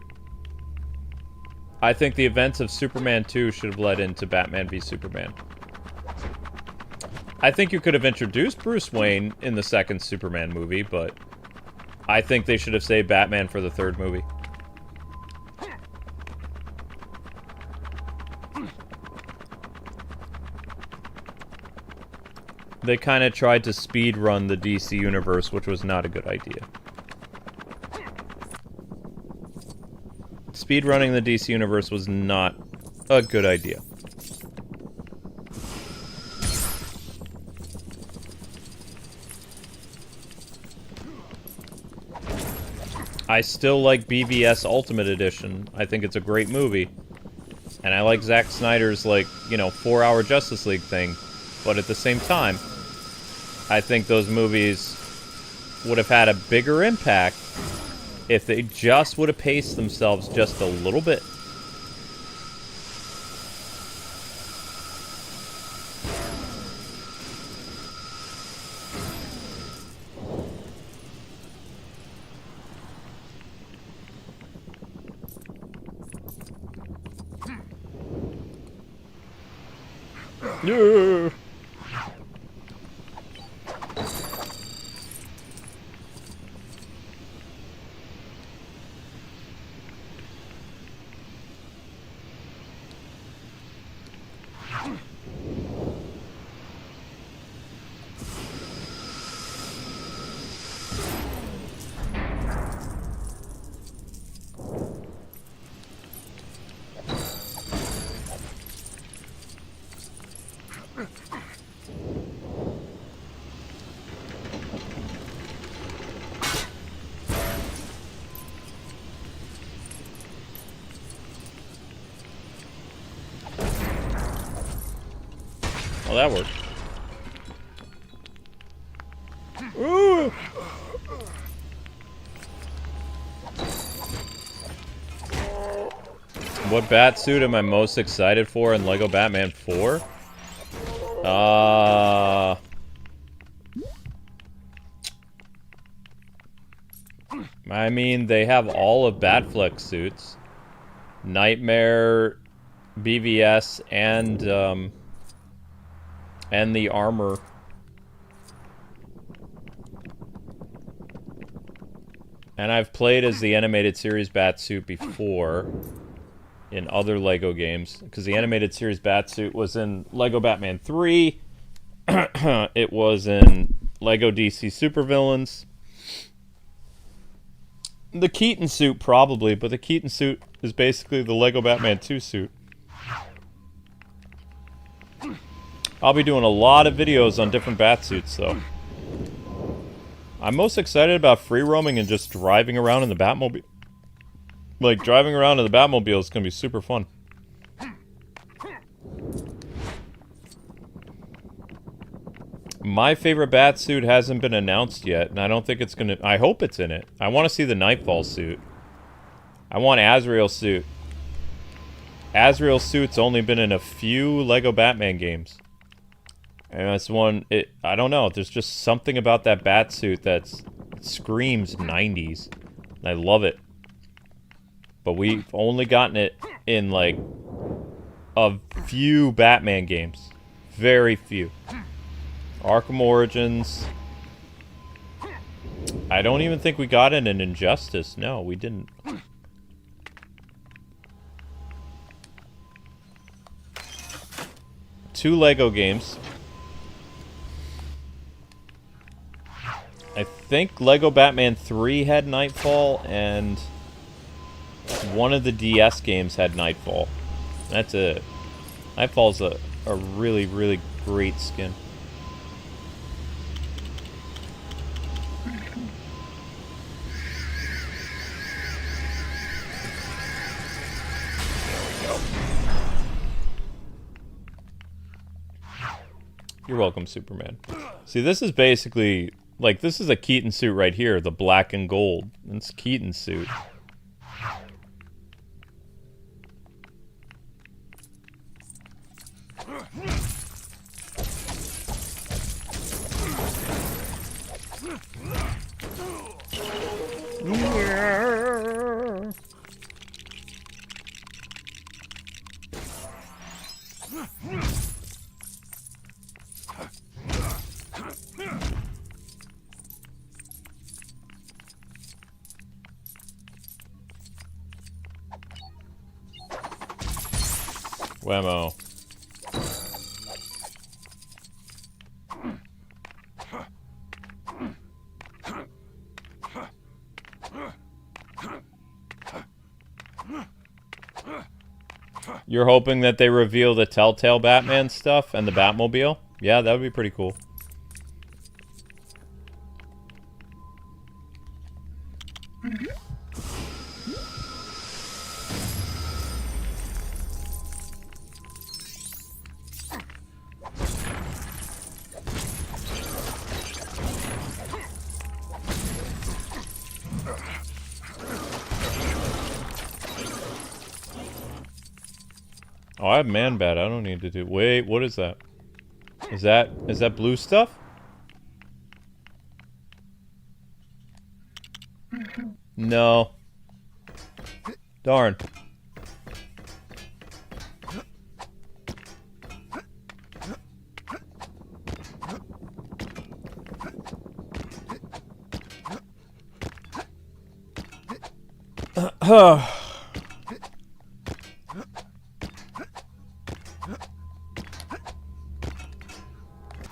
[SPEAKER 1] I think the events of Superman 2 should have led into Batman v Superman. I think you could have introduced Bruce Wayne in the second Superman movie, but I think they should have saved Batman for the third movie. They kind of tried to speed run the DC universe, which was not a good idea. Speed running the DC universe was not a good idea. I still like BVS Ultimate Edition. I think it's a great movie. And I like Zack Snyder's, like, you know, 4-hour Justice League thing. But at the same time, I think those movies would have had a bigger impact if they just would have paced themselves just a little bit. Yeah. Well, that worked. Ooh. What Batsuit am I most excited for in LEGO Batman 4? I mean, they have all of Batfleck's suits. Nightmare, BVS, and the armor. And I've played as the animated series Batsuit before in other LEGO games, because the animated series Batsuit was in LEGO Batman 3. It was in LEGO DC Supervillains. The Keaton suit probably, but the Keaton suit is basically the LEGO Batman 2 suit. I'll be doing a lot of videos on different Batsuits, though. I'm most excited about free roaming and just driving around in the Batmobile. Like, driving around in the Batmobile is going to be super fun. My favorite Batsuit hasn't been announced yet, and I don't think it's going to... I hope it's in it. I want to see the Nightfall suit. I want Azrael's suit. Azrael's suit's only been in a few LEGO Batman games. And that's one... I don't know. There's just something about that Batsuit that screams 90s. And I love it. But we've only gotten it in, like, a few Batman games. Very few. Arkham Origins. I don't even think we got it in Injustice. No, we didn't. 2 LEGO games. I think LEGO Batman 3 had Nightfall, and one of the DS games had Nightfall. That's it. Nightfall's a really, really great skin. You're welcome, Superman. See, this is basically Like, this is a Keaton suit right here, the black and gold. It's Keaton's suit. Yeah. Whammo. You're hoping that they reveal the Telltale Batman stuff and the Batmobile? Yeah, that would be pretty cool. Oh, I have Man Bat. I don't need to do... Wait, what is that? Is that blue stuff? No. Darn.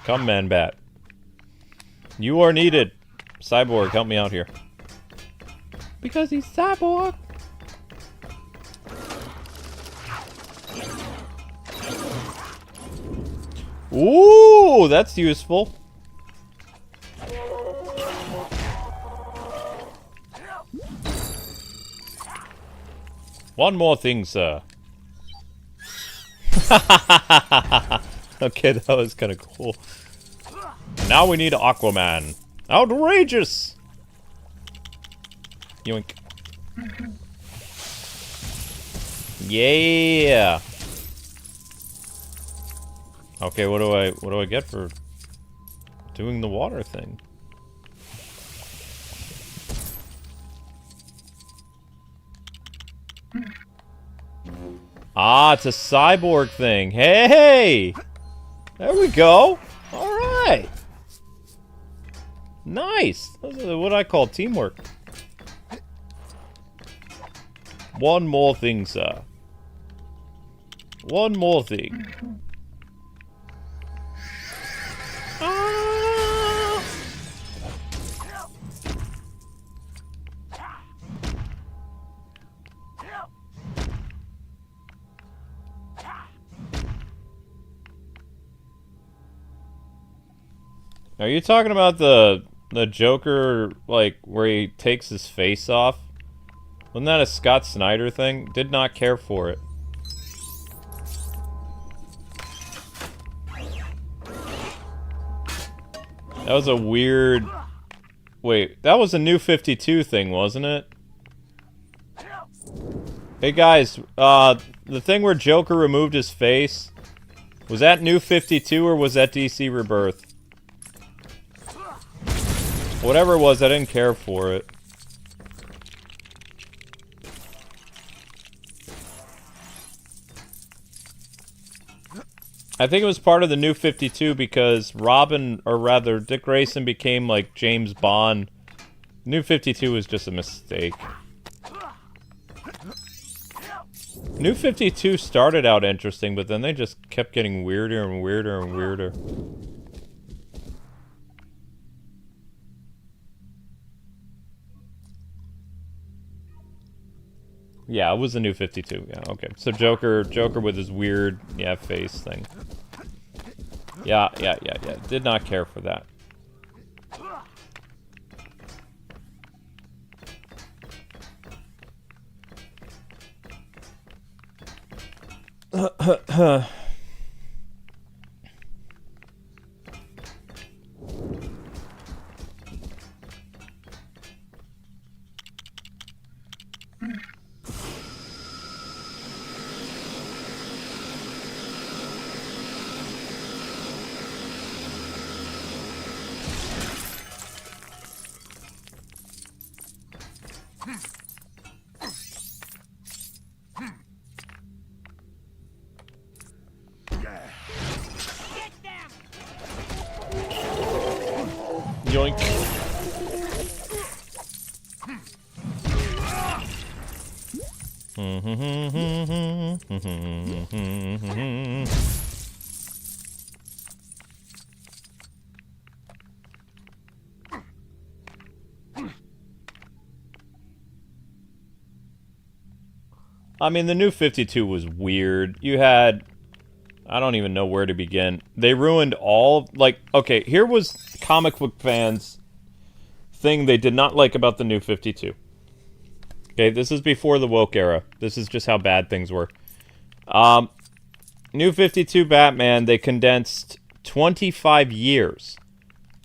[SPEAKER 1] Come, Man Bat. You are needed. Cyborg, help me out here. Because he's Cyborg. Ooh, that's useful. One more thing, sir. Okay, that was kind of cool. Now we need Aquaman. Outrageous! Yoink. Yeah. Okay, what do I get for doing the water thing? Ah, it's a cyborg thing. Hey! There we go. All right. Nice. That's what I call teamwork. One more thing, sir. One more thing. Ah! Are you talking about the Joker, like, where he takes his face off? Wasn't that a Scott Snyder thing? Did not care for it. That was a weird... Wait, that was a New 52 thing, wasn't it? Hey guys, the thing where Joker removed his face, was that New 52 or was that DC Rebirth? Whatever it was, I didn't care for it. I think it was part of the New 52 because Robin, or rather, Dick Grayson became like James Bond. New 52 was just a mistake. New 52 started out interesting, but then they just kept getting weirder and weirder and weirder. Yeah, it was the New 52. Yeah, okay. So Joker with his weird, yeah, face thing. Yeah. Did not care for that. I mean, the New 52 was weird. You had... I don't even know where to begin. They ruined all... Like, okay, here was comic book fans' thing they did not like about the New 52. Okay, this is before the woke era. This is just how bad things were. New 52 Batman, they condensed 25 years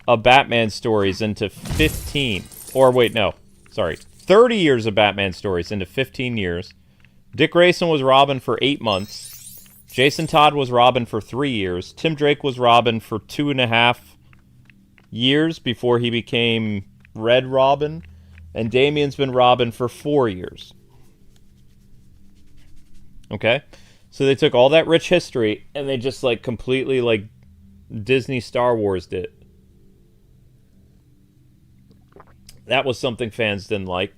[SPEAKER 1] of Batman stories into 15. Or, wait, no. Sorry. 30 years of Batman stories into 15 years. Dick Grayson was Robin for 8 months. Jason Todd was Robin for 3 years. Tim Drake was Robin for 2.5 years before he became Red Robin. And Damian's been Robin for 4 years. Okay? So they took all that rich history and they just, like, completely, like, Disney Star Wars did. That was something fans didn't like.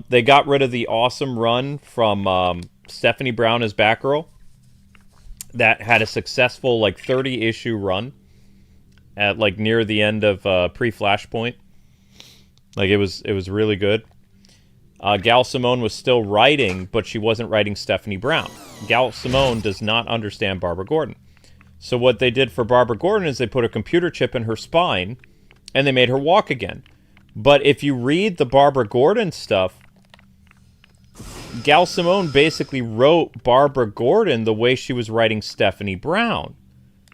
[SPEAKER 1] They got rid of the awesome run from Stephanie Brown as Batgirl. That had a successful, like, 30-issue run at, like, near the end of pre-Flashpoint. Like, it was really good. Gal Simone was still writing, but she wasn't writing Stephanie Brown. Gal Simone does not understand Barbara Gordon. So what they did for Barbara Gordon is they put a computer chip in her spine, and they made her walk again. But if you read the Barbara Gordon stuff, Gal Simone basically wrote Barbara Gordon the way she was writing Stephanie Brown.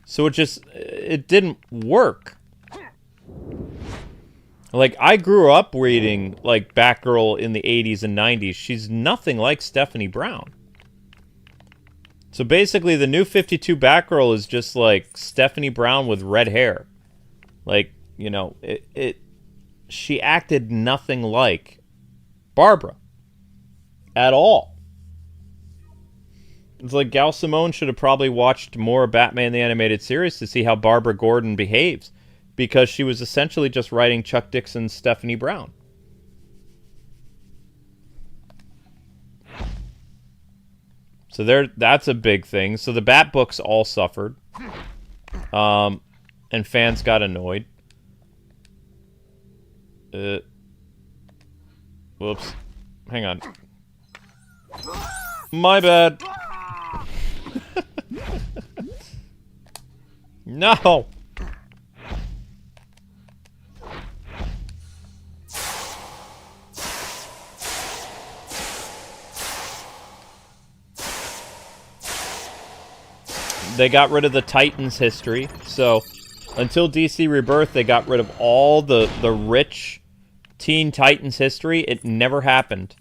[SPEAKER 1] So it didn't work. Like, I grew up reading, like, Batgirl in the 80s and 90s. She's nothing like Stephanie Brown. So basically, the New 52 Batgirl is just, like, Stephanie Brown with red hair. Like, you know, she acted nothing like Barbara. At all. It's like Gal Simone should have probably watched more Batman the Animated Series to see how Barbara Gordon behaves. Because she was essentially just writing Chuck Dixon's Stephanie Brown. So that's a big thing. So the Bat books all suffered. And fans got annoyed. Whoops. Hang on. My bad. No! They got rid of the Titans history, so until DC Rebirth, they got rid of all the rich Teen Titans history. It never happened.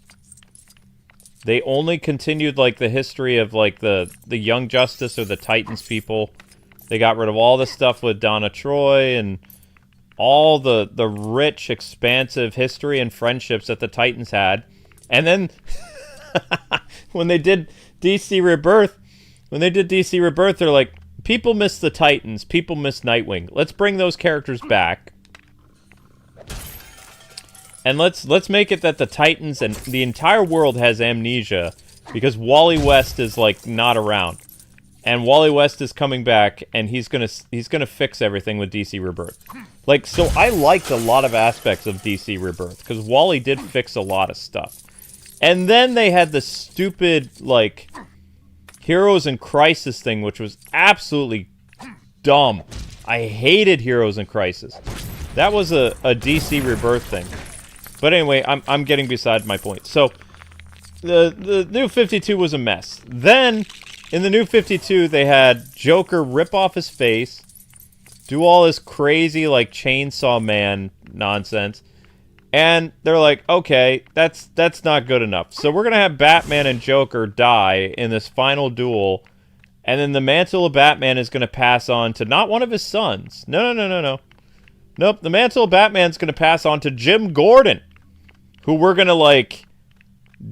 [SPEAKER 1] They only continued, like, the history of, like, the Young Justice or the Titans people. They got rid of all the stuff with Donna Troy and all the rich, expansive history and friendships that the Titans had. And then, when they did DC Rebirth, they're like, people miss the Titans, people miss Nightwing. Let's bring those characters back. And let's make it that the Titans and the entire world has amnesia because Wally West is, like, not around. And Wally West is coming back and he's gonna fix everything with DC Rebirth. Like, so I liked a lot of aspects of DC Rebirth because Wally did fix a lot of stuff. And then they had the stupid, like, Heroes in Crisis thing, which was absolutely dumb. I hated Heroes in Crisis. That was a DC Rebirth thing. But anyway, I'm getting beside my point. So, the New 52 was a mess. Then, in the New 52, they had Joker rip off his face, do all this crazy, like, Chainsaw Man nonsense, and they're like, okay, that's not good enough. So we're going to have Batman and Joker die in this final duel, and then the mantle of Batman is going to pass on to not one of his sons. No. Nope, the mantle of Batman's going to pass on to Jim Gordon, who we're going to, like,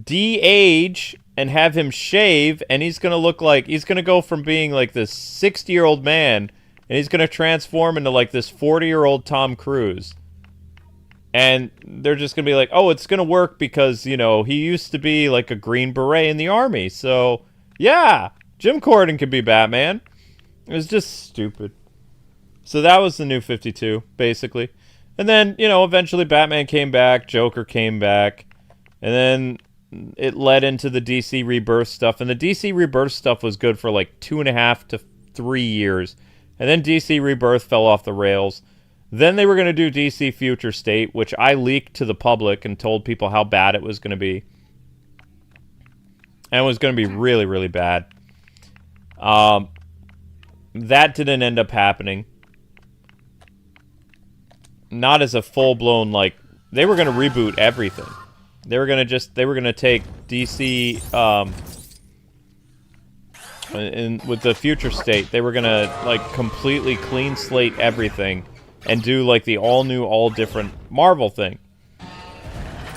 [SPEAKER 1] de-age and have him shave, and he's going to look like, he's going to go from being, like, this 60-year-old man, and he's going to transform into, like, this 40-year-old Tom Cruise. And they're just going to be like, oh, it's going to work because, you know, he used to be like a Green Beret in the army. So, yeah, Jim Corrigan could be Batman. It was just stupid. So that was the New 52, basically. And then, you know, eventually Batman came back, Joker came back, and then it led into the DC Rebirth stuff. And the DC Rebirth stuff was good for like 2.5 to 3 years. And then DC Rebirth fell off the rails. Then they were going to do DC Future State, which I leaked to the public and told people how bad it was going to be. And it was going to be really, really bad. That didn't end up happening. Not as a full-blown, like, they were going to reboot everything. They were going to take DC, with the Future State, they were going to, like, completely clean slate everything and do, like, the all-new, all-different Marvel thing.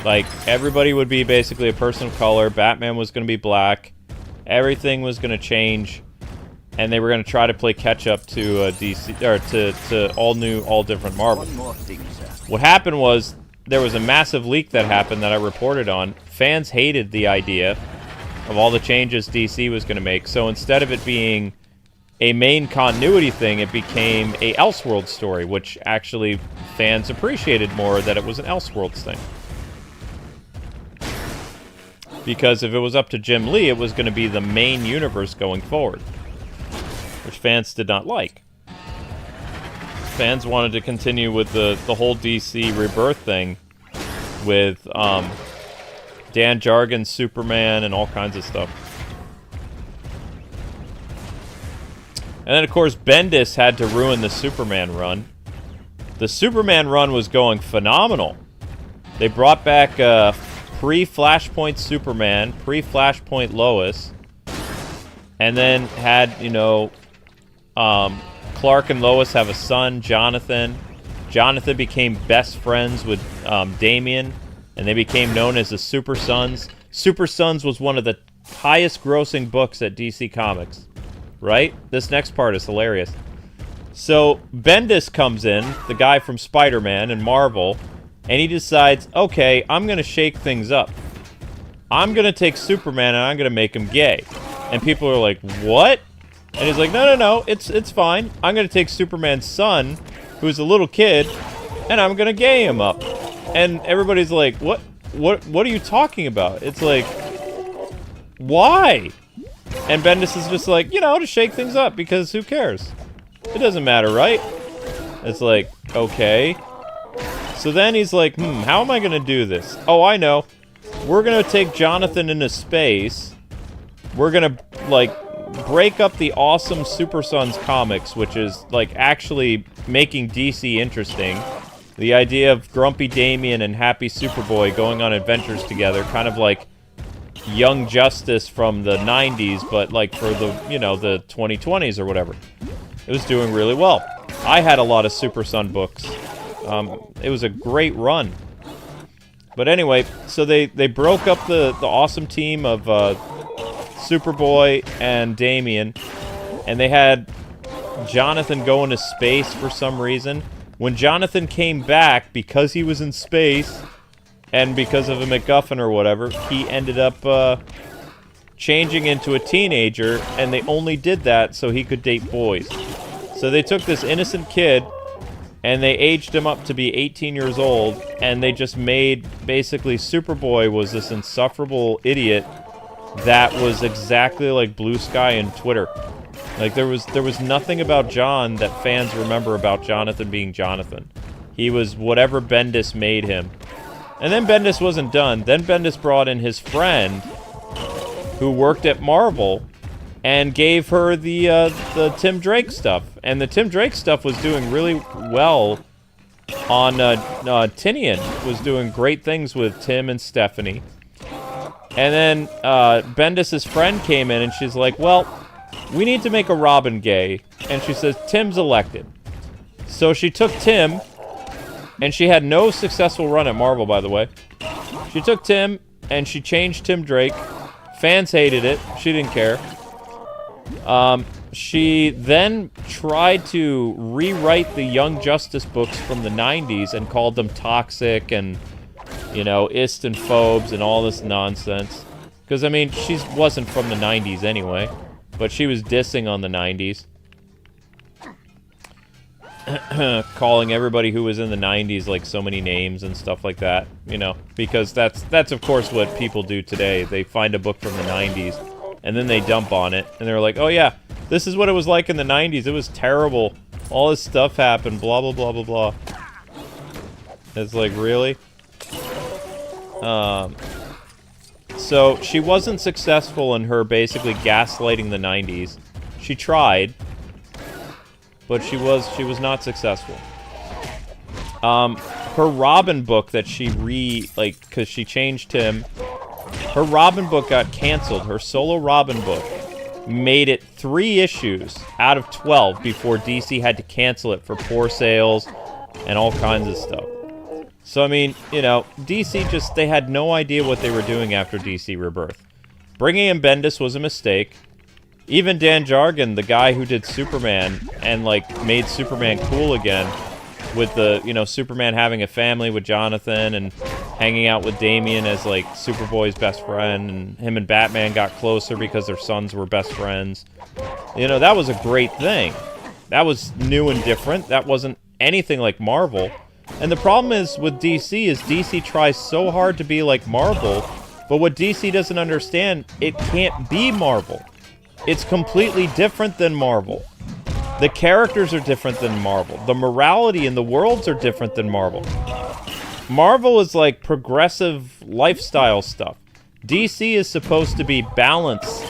[SPEAKER 1] Like, everybody would be basically a person of color, Batman was going to be black, everything was going to change, and they were going to try to play catch-up to DC, or to all-new, all-different Marvel. What happened was, there was a massive leak that happened that I reported on. Fans hated the idea of all the changes DC was going to make, so instead of it being a main continuity thing, it became a Elseworlds story, which actually fans appreciated more that it was an Elseworlds thing. Because if it was up to Jim Lee, it was going to be the main universe going forward, which fans did not like. Fans wanted to continue with the whole DC Rebirth thing with Dan Jargon's Superman and all kinds of stuff. And then, of course, Bendis had to ruin the Superman run. The Superman run was going phenomenal. They brought back pre-Flashpoint Superman, pre-Flashpoint Lois, and then had, you know, Clark and Lois have a son, Jonathan. Jonathan became best friends with Damian, and they became known as the Super Sons. Super Sons was one of the highest grossing books at DC Comics. Right? This next part is hilarious. So, Bendis comes in, the guy from Spider-Man and Marvel, and he decides, okay, I'm going to shake things up. I'm going to take Superman and I'm going to make him gay. And people are like, what? And he's like, no, it's fine. I'm going to take Superman's son, who's a little kid, and I'm going to gay him up. And everybody's like, what are you talking about? It's like, why? And Bendis is just like, you know, to shake things up, because who cares? It doesn't matter, right? It's like, okay. So then he's like, how am I going to do this? Oh, I know. We're going to take Jonathan into space. We're going to, like, break up the awesome Super Sons comics, which is, like, actually making DC interesting. The idea of Grumpy Damian and Happy Superboy going on adventures together, kind of like Young Justice from the 90s, but like for the, you know, the 2020s or whatever. It was doing really well. I had a lot of Super Son books. It was a great run. But anyway, so they broke up the awesome team of Superboy and Damian, and they had Jonathan go into space for some reason. When Jonathan came back, because he was in space, and because of a MacGuffin or whatever, he ended up changing into a teenager, and they only did that so he could date boys. So they took this innocent kid, and they aged him up to be 18 years old, and they just made, basically, Superboy was this insufferable idiot that was exactly like Blue Sky and Twitter. Like, there was nothing about John that fans remember about Jonathan being Jonathan. He was whatever Bendis made him. And then Bendis wasn't done. Then Bendis brought in his friend, who worked at Marvel, and gave her the Tim Drake stuff. And the Tim Drake stuff was doing really well on Tinian. Was doing great things with Tim and Stephanie. And then Bendis' friend came in, and she's like, well, we need to make a Robin gay. And she says, Tim's elected. So she took Tim, and she had no successful run at Marvel, by the way. She took Tim, and she changed Tim Drake. Fans hated it. She didn't care. She then tried to rewrite the Young Justice books from the 90s and called them toxic and, you know, ist and phobes and all this nonsense. Because, I mean, she wasn't from the 90s anyway, but she was dissing on the 90s. Calling everybody who was in the 90s, like, so many names and stuff like that, you know, because that's of course what people do today. They find a book from the 90s, and then they dump on it, and they're like, oh yeah, this is what it was like in the 90s. It was terrible. All this stuff happened, blah, blah, blah, blah, blah. It's like, really? So, she wasn't successful in her basically gaslighting the 90s. She tried, but she was not successful. Her Robin book that she because she changed him, her Robin book got canceled. Her solo Robin book made it 3 issues out of 12 before DC had to cancel it for poor sales and all kinds of stuff. So, I mean, you know, DC they had no idea what they were doing after DC Rebirth. Bringing in Bendis was a mistake. Even Dan Jargon, the guy who did Superman and, like, made Superman cool again with the, you know, Superman having a family with Jonathan and hanging out with Damian as, like, Superboy's best friend, and him and Batman got closer because their sons were best friends. You know, that was a great thing. That was new and different. That wasn't anything like Marvel. And the problem is with DC is DC tries so hard to be like Marvel, but what DC doesn't understand, it can't be Marvel. It's completely different than Marvel. The characters are different than Marvel. The morality in the worlds are different than Marvel. Marvel is like progressive lifestyle stuff. DC is supposed to be balanced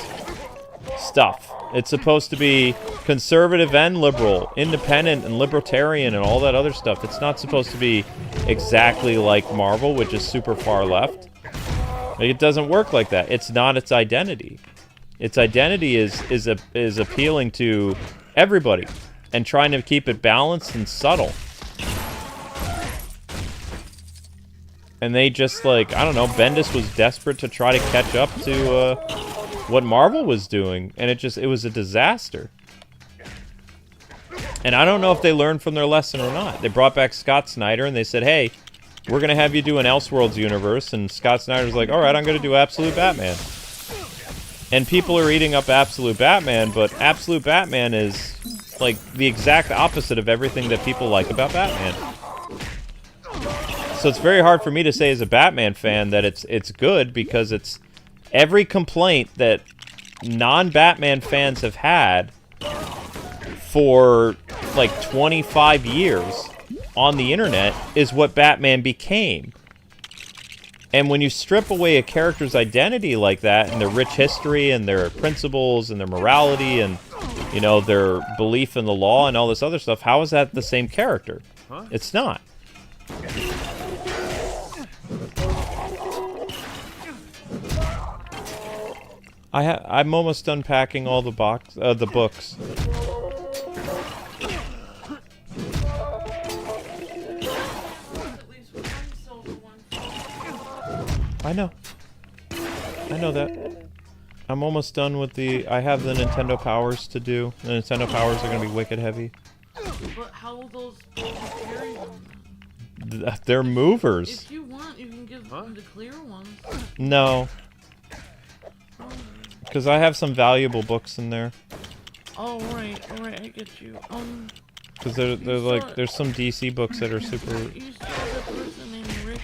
[SPEAKER 1] stuff. It's supposed to be conservative and liberal, independent and libertarian and all that other stuff. It's not supposed to be exactly like Marvel, which is super far left. Like, it doesn't work like that. It's not its identity. Its identity is appealing to everybody and trying to keep it balanced and subtle. And they just, like, I don't know, Bendis was desperate to try to catch up to what Marvel was doing, and it was a disaster. And I don't know if they learned from their lesson or not. They brought back Scott Snyder, and they said, hey, we're going to have you do an Elseworlds universe, and Scott Snyder's like, alright, I'm going to do Absolute Batman. And people are eating up Absolute Batman, but Absolute Batman is, like, the exact opposite of everything that people like about Batman. So it's very hard for me to say as a Batman fan that it's good, because it's every complaint that non-Batman fans have had for like 25 years on the internet is what Batman became. And when you strip away a character's identity like that, and their rich history and their principles and their morality and, you know, their belief in the law and all this other stuff, how is that the same character? Huh? It's not. I'm almost done packing all the books. I know that. I'm almost done with I have the Nintendo Powers to do. The Nintendo Powers are going to be wicked heavy.
[SPEAKER 6] But how will those carry them?
[SPEAKER 1] They're movers.
[SPEAKER 6] If you want, you can give them the clear ones.
[SPEAKER 1] No. Because I have some valuable books in there.
[SPEAKER 6] Oh, right, I get you.
[SPEAKER 1] Because there's some DC books that are super...
[SPEAKER 6] You saw that person named Rick?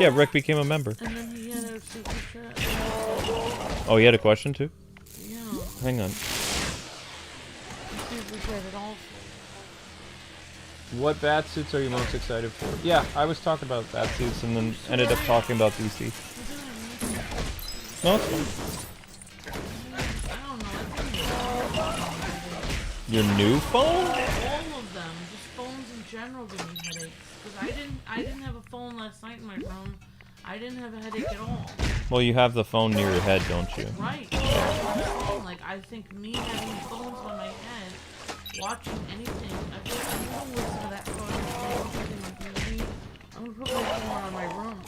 [SPEAKER 1] Yeah, Rick became a member.
[SPEAKER 6] And then he had a super chat.
[SPEAKER 1] Oh, he had a question too?
[SPEAKER 6] Yeah.
[SPEAKER 1] Hang on.
[SPEAKER 6] He super chatted also.
[SPEAKER 1] What Batsuits are you most excited for? Yeah, I was talking about Batsuits and then ended up talking about DC. No, it's fine.
[SPEAKER 6] I don't know.
[SPEAKER 1] Your new phone?
[SPEAKER 6] All of them. Just phones in general give me headaches. Because I didn't have a phone last night in my room. I didn't have a headache at all.
[SPEAKER 1] Well, you have the phone near your head, don't you?
[SPEAKER 6] Right. Like, I think me having phones on my head, watching anything, I'm gonna listen to that phone. I'm gonna put my phone on my room.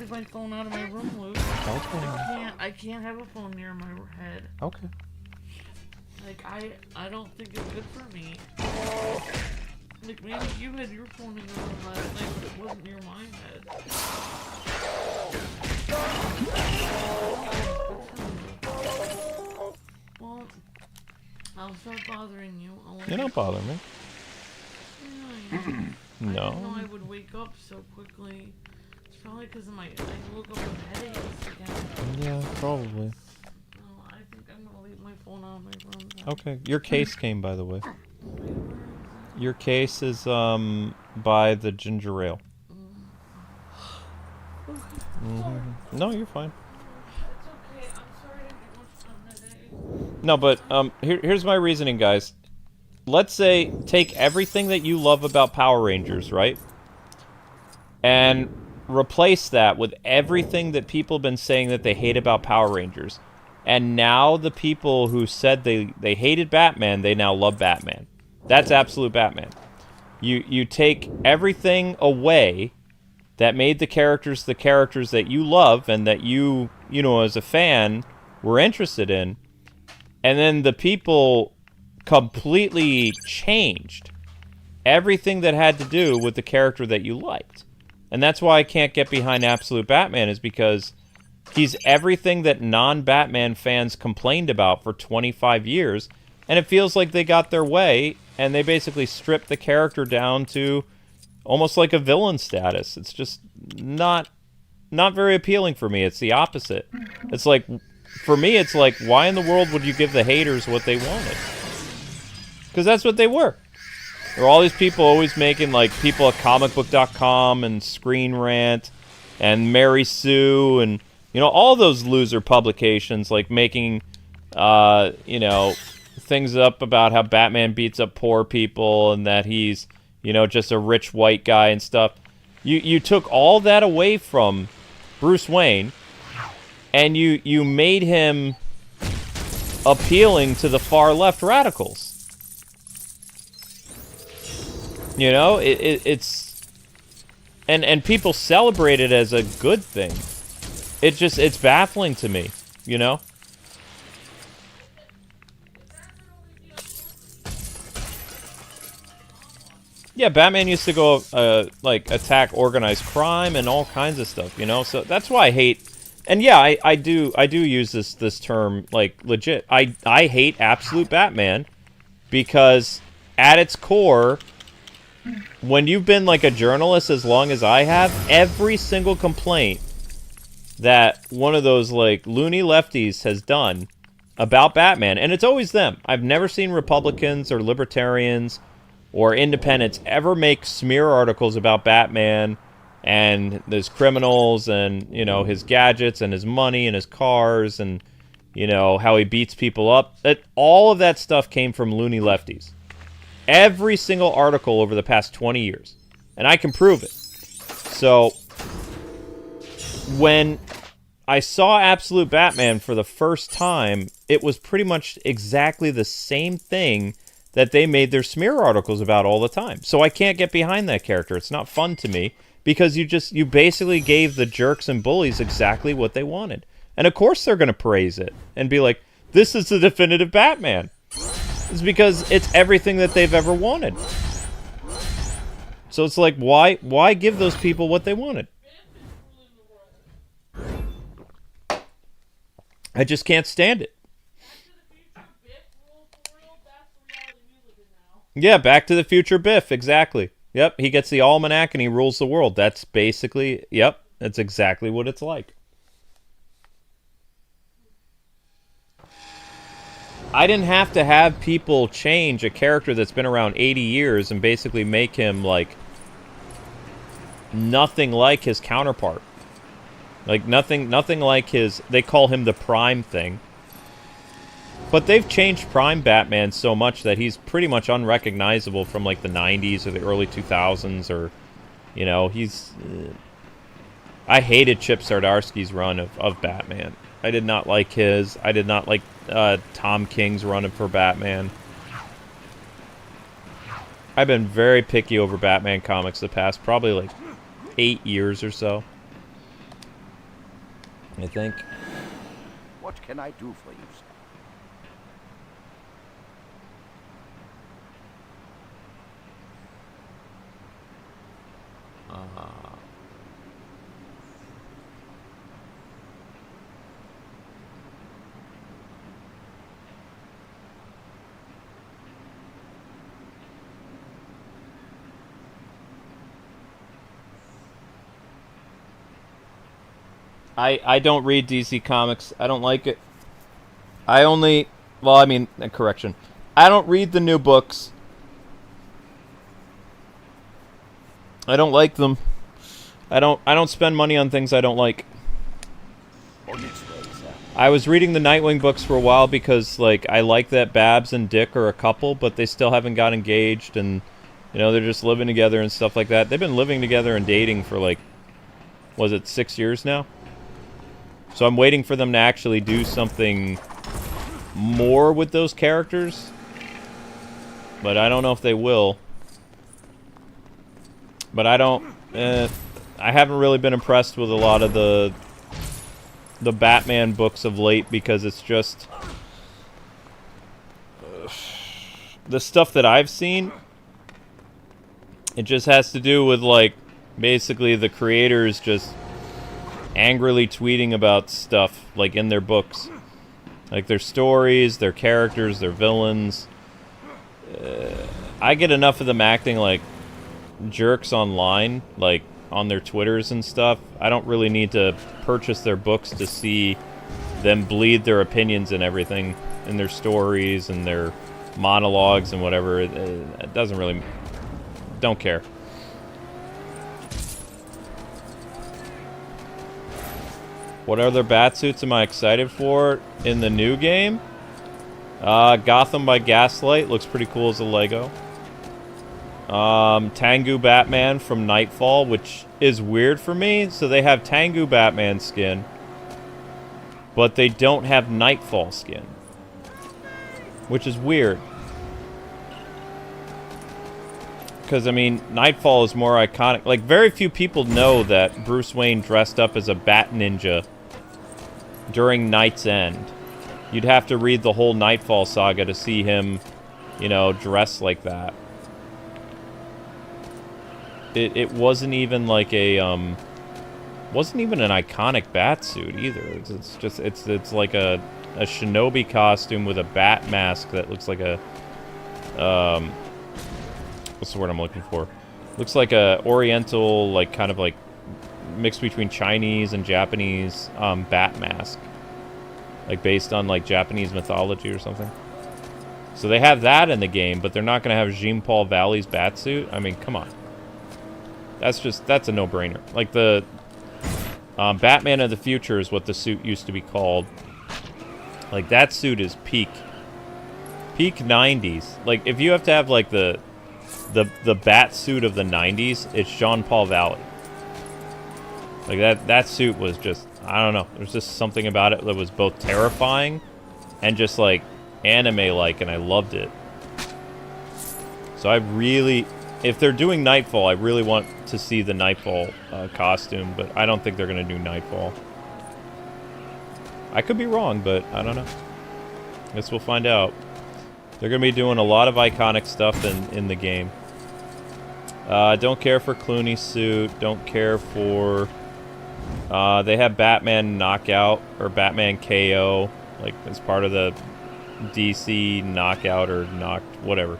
[SPEAKER 6] leave my phone out of my room, Luke.
[SPEAKER 1] Okay.
[SPEAKER 6] I can't have a phone near my head.
[SPEAKER 1] Okay.
[SPEAKER 6] Like, I don't think it's good for me. Like, maybe you had your phone in the room last night, but it wasn't near my head. Well, I'll stop bothering you.
[SPEAKER 1] You're not bothering me.
[SPEAKER 6] Yeah, I know. I didn't know
[SPEAKER 1] No.
[SPEAKER 6] I would wake up so quickly. It's probably because of I woke up with headaches again.
[SPEAKER 1] Yeah, probably.
[SPEAKER 6] Oh, I think I'm gonna leave my phone out of my room.
[SPEAKER 1] Okay. Your case came, by the way. Your case is by the ginger ale. No, you're fine.
[SPEAKER 6] It's okay. I'm sorry I didn't get much fun today.
[SPEAKER 1] No, but here's my reasoning, guys. Let's say take everything that you love about Power Rangers, right? And replace that with everything that people have been saying that they hate about Power Rangers. And now the people who said they hated Batman, they now love Batman. That's absolute Batman. You take everything away that made the characters that you love and that you know, as a fan, were interested in. And then the people completely changed everything that had to do with the character that you liked. And that's why I can't get behind Absolute Batman, is because he's everything that non-Batman fans complained about for 25 years. And it feels like they got their way, and they basically stripped the character down to almost like a villain status. It's just not very appealing for me. It's the opposite. It's like, for me, it's like, why in the world would you give the haters what they wanted? Because that's what they were. There were all these people always making, like, people at comicbook.com and Screen Rant and Mary Sue and, you know, all those loser publications, like, making, you know, things up about how Batman beats up poor people and that he's, you know, just a rich white guy and stuff. You took all that away from Bruce Wayne, and you made him appealing to the far left radicals. You know, it's and people celebrate it as a good thing. It's baffling to me, you know? Yeah, Batman used to go, like, attack organized crime and all kinds of stuff, you know? So that's why I hate... And yeah, I do use this term, like, legit. I hate Absolute Batman because, at its core, when you've been, like, a journalist as long as I have, every single complaint that one of those, like, loony lefties has done about Batman, and it's always them. I've never seen Republicans or Libertarians or independents ever make smear articles about Batman and his criminals and, you know, his gadgets and his money and his cars and, you know, how he beats people up. All of that stuff came from loony lefties. Every single article over the past 20 years. And I can prove it. So, when I saw Absolute Batman for the first time, it was pretty much exactly the same thing that they made their smear articles about all the time. So I can't get behind that character. It's not fun to me because you basically gave the jerks and bullies exactly what they wanted. And of course they're going to praise it and be like, this is the definitive Batman. It's because it's everything that they've ever wanted. So it's like, why give those people what they wanted? I just can't stand it. Yeah, Back to the Future Biff, exactly. Yep, he gets the almanac and he rules the world. That's basically, yep, that's exactly what it's like. I didn't have to have people change a character that's been around 80 years and basically make him, like, nothing like his counterpart. Like, nothing like his, they call him the Prime thing. But they've changed Prime Batman so much that he's pretty much unrecognizable from, like, the 90s or the early 2000s, or, you know, he's... I hated Chip Zdarsky's run of Batman. I did not like his. I did not like Tom King's run for Batman. I've been very picky over Batman comics the past probably, like, 8 years or so. I think.
[SPEAKER 2] What can I do for you, sir?
[SPEAKER 1] I don't read DC Comics. I don't like it. I only... Well, I mean, correction. I don't read the new books. I don't like them. I don't spend money on things I don't like.
[SPEAKER 2] On its way, sir.
[SPEAKER 1] I was reading the Nightwing books for a while because, like, I like that Babs and Dick are a couple, but they still haven't got engaged, and, you know, they're just living together and stuff like that. They've been living together and dating for, like, was it 6 years now? So I'm waiting for them to actually do something more with those characters. But I don't know if they will. But I don't... I haven't really been impressed with a lot of the Batman books of late because it's just... the stuff that I've seen, it just has to do with, like, basically the creators just angrily tweeting about stuff, like, in their books. Like, their stories, their characters, their villains. I get enough of them acting like jerks online, like, on their Twitters and stuff. I don't really need to purchase their books to see them bleed their opinions and everything in their stories and their monologues and whatever. It doesn't really... Don't care. What other Batsuits am I excited for in the new game? Gotham by Gaslight looks pretty cool as a Lego. Tengu Batman from Nightfall, which is weird for me. So they have Tengu Batman skin, but they don't have Nightfall skin, which is weird. Because, I mean, Nightfall is more iconic. Like, very few people know that Bruce Wayne dressed up as a Bat Ninja during Night's End. You'd have to read the whole Nightfall saga to see him, you know, dressed like that. It wasn't even like a, wasn't even an iconic bat suit either. It's just, it's like a shinobi costume with a bat mask that looks like a, what's the word I'm looking for? Looks like a oriental, like, kind of like mixed between Chinese and Japanese bat mask, like based on like Japanese mythology or something. So they have that in the game, but they're not going to have Jean-Paul Valley's bat suit. I mean, come on. That's a no-brainer. Like, the Batman of the Future is what the suit used to be called. Like, that suit is peak 90s. Like, if you have to have like the bat suit of the 90s, it's Jean-Paul Valley. Like, that suit was just, I don't know, there's just something about it that was both terrifying and just like anime-like, and I loved it. So I really, if they're doing Nightfall, I really want to see the Nightfall costume, but I don't think they're going to do Nightfall. I could be wrong, but I don't know. Guess we'll find out. They're going to be doing a lot of iconic stuff in the game. Don't care for Clooney's suit. Don't care for... they have Batman Knockout, or Batman KO, like, as part of the DC Knockout or whatever.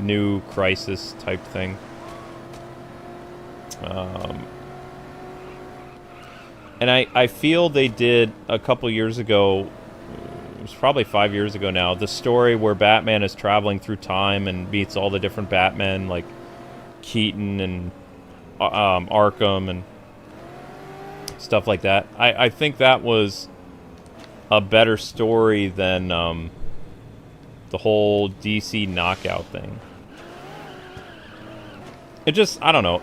[SPEAKER 1] New Crisis type thing. And I feel they did a couple years ago, it was probably 5 years ago now, the story where Batman is traveling through time and meets all the different Batmen, like Keaton and Arkham and stuff like that. I think that was a better story than the whole DC Knockout thing. It just, I don't know.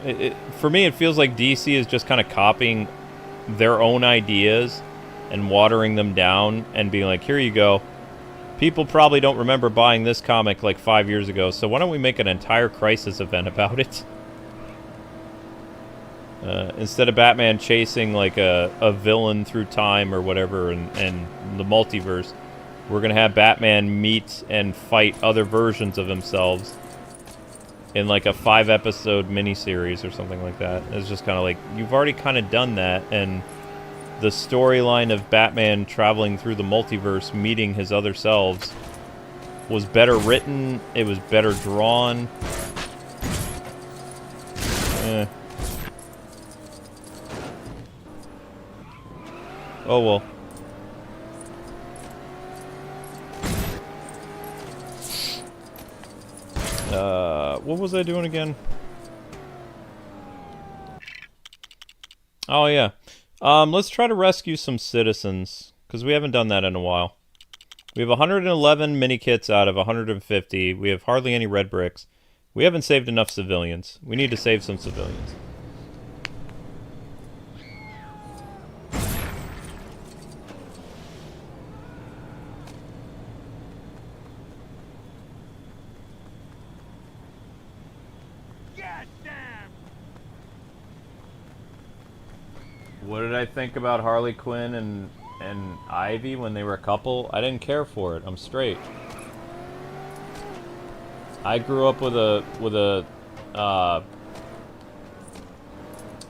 [SPEAKER 1] For me, it feels like DC is just kind of copying their own ideas and watering them down and being like, here you go. People probably don't remember buying this comic like 5 years ago, so why don't we make an entire Crisis event about it? Instead of Batman chasing like a villain through time or whatever and the multiverse, we're gonna have Batman meet and fight other versions of themselves in like a 5-episode miniseries or something like that. It's just kind of like, you've already kind of done that, and the storyline of Batman traveling through the multiverse, meeting his other selves, was better written, it was better drawn. Oh well. What was I doing again? Oh yeah. Let's try to rescue some citizens, because we haven't done that in a while. We have 111 mini kits out of 150. We have hardly any red bricks. We haven't saved enough civilians. We need to save some civilians. What did I think about Harley Quinn and Ivy when they were a couple? I didn't care for it. I'm straight. I grew up with a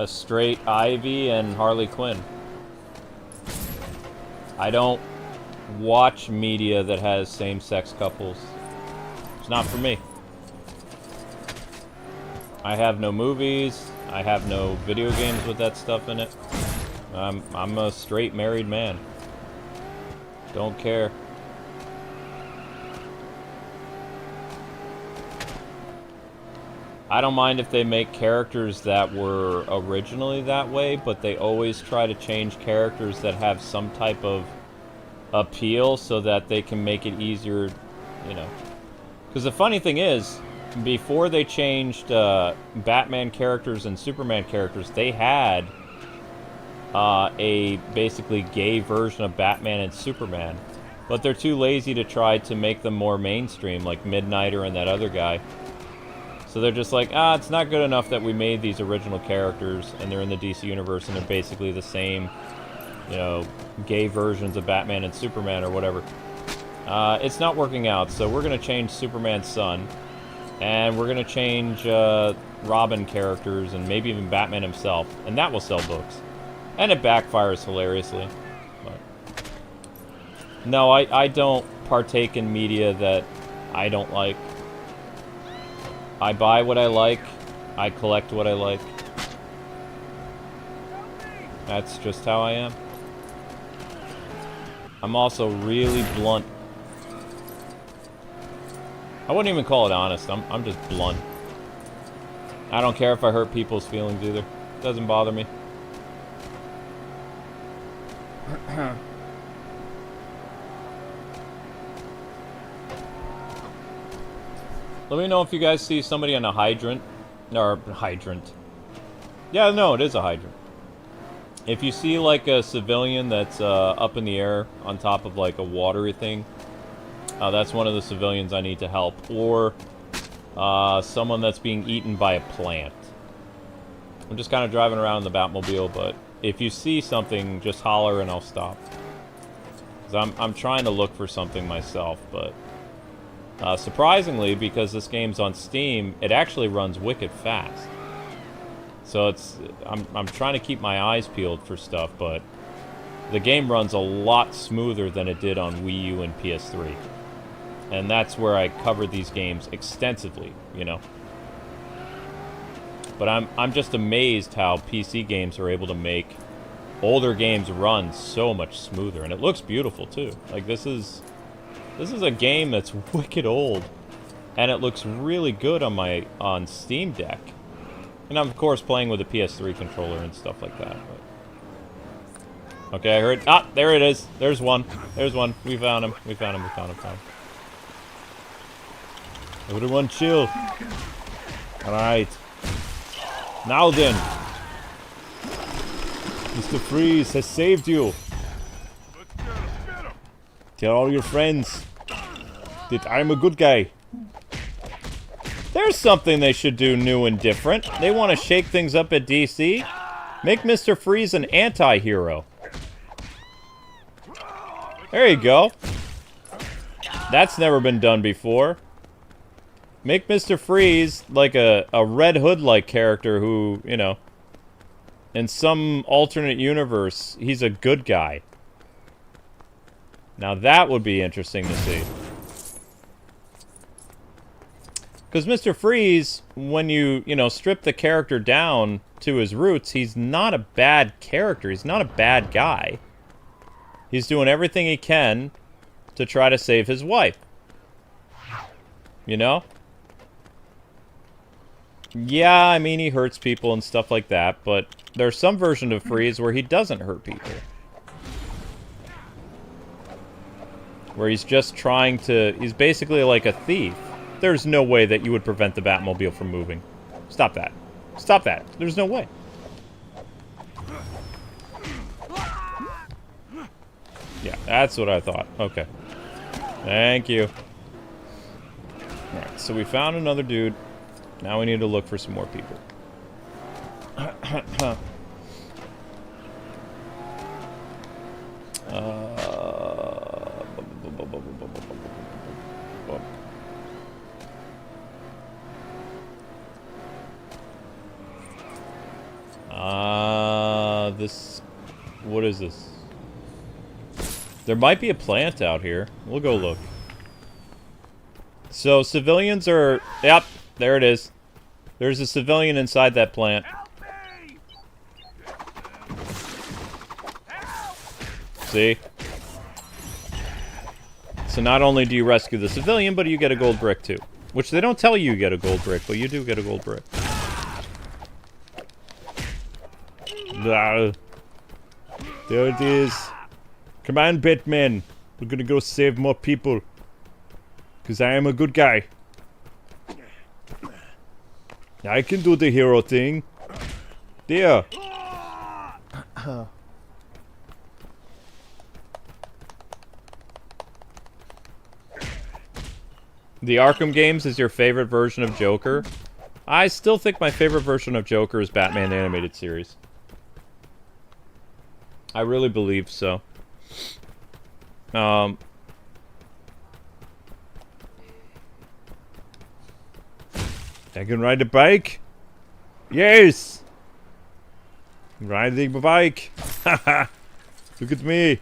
[SPEAKER 1] straight Ivy and Harley Quinn. I don't watch media that has same-sex couples. It's not for me. I have no movies. I have no video games with that stuff in it. I'm a straight married man. Don't care. I don't mind if they make characters that were originally that way, but they always try to change characters that have some type of appeal so that they can make it easier, you know. Because the funny thing is, before they changed Batman characters and Superman characters, they had a basically gay version of Batman and Superman. But they're too lazy to try to make them more mainstream, like Midnighter and that other guy. So they're just like, it's not good enough that we made these original characters and they're in the DC universe and they're basically the same, you know, gay versions of Batman and Superman or whatever. It's not working out, so we're going to change Superman's son. And we're going to change Robin characters and maybe even Batman himself. And that will sell books. And it backfires hilariously. But no, I don't partake in media that I don't like. I buy what I like. I collect what I like. That's just how I am. I'm also really blunt. I wouldn't even call it honest. I'm just blunt. I don't care if I hurt people's feelings either. It doesn't bother me. Let me know if you guys see somebody on a hydrant. Or hydrant. Yeah, no, it is a hydrant. If you see like a civilian that's up in the air on top of like a watery thing, that's one of the civilians I need to help. Or someone that's being eaten by a plant. I'm just kind of driving around in the Batmobile, but if you see something, just holler and I'll stop. 'Cause I'm trying to look for something myself, but surprisingly, because this game's on Steam, it actually runs wicked fast. So I'm trying to keep my eyes peeled for stuff, but the game runs a lot smoother than it did on Wii U and PS3. And that's where I covered these games extensively, you know. But I'm just amazed how PC games are able to make older games run so much smoother, and it looks beautiful too. Like this is a game that's wicked old, and it looks really good on Steam Deck. And I'm of course playing with a PS3 controller and stuff like that. But... okay, I heard. There it is. There's one. There's one. We found him. We found him. We found him. Found him. Everyone, chill. All right. Now then, Mr. Freeze has saved you. Tell all your friends that I'm a good guy. There's something they should do new and different. They want to shake things up at DC. Make Mr. Freeze an anti-hero. There you go. That's never been done before. Make Mr. Freeze like a Red Hood-like character who, you know, in some alternate universe, he's a good guy. Now that would be interesting to see. Because Mr. Freeze, when you know, strip the character down to his roots, he's not a bad character. He's not a bad guy. He's doing everything he can to try to save his wife. You know? Yeah, I mean, he hurts people and stuff like that, but there's some version of Freeze where he doesn't hurt people. Where he's just trying to... He's basically like a thief. There's no way that you would prevent the Batmobile from moving. Stop that. Stop that. There's no way. Yeah, that's what I thought. Okay. Thank you. Alright, so we found another dude. Now we need to look for some more people. This... What is this? There might be a plant out here. We'll go look. So, civilians are... Yep, there it is. There's a civilian inside that plant. See? So not only do you rescue the civilian, but you get a gold brick too. Which they don't tell you get a gold brick, but you do get a gold brick. There it is. Come on, Batman. We're gonna go save more people. Because I am a good guy. I can do the hero thing. There. The Arkham games is your favorite version of Joker? I still think my favorite version of Joker is Batman the Animated Series. I really believe so. I can ride a bike? Yes! Riding a bike! Haha! Look at me!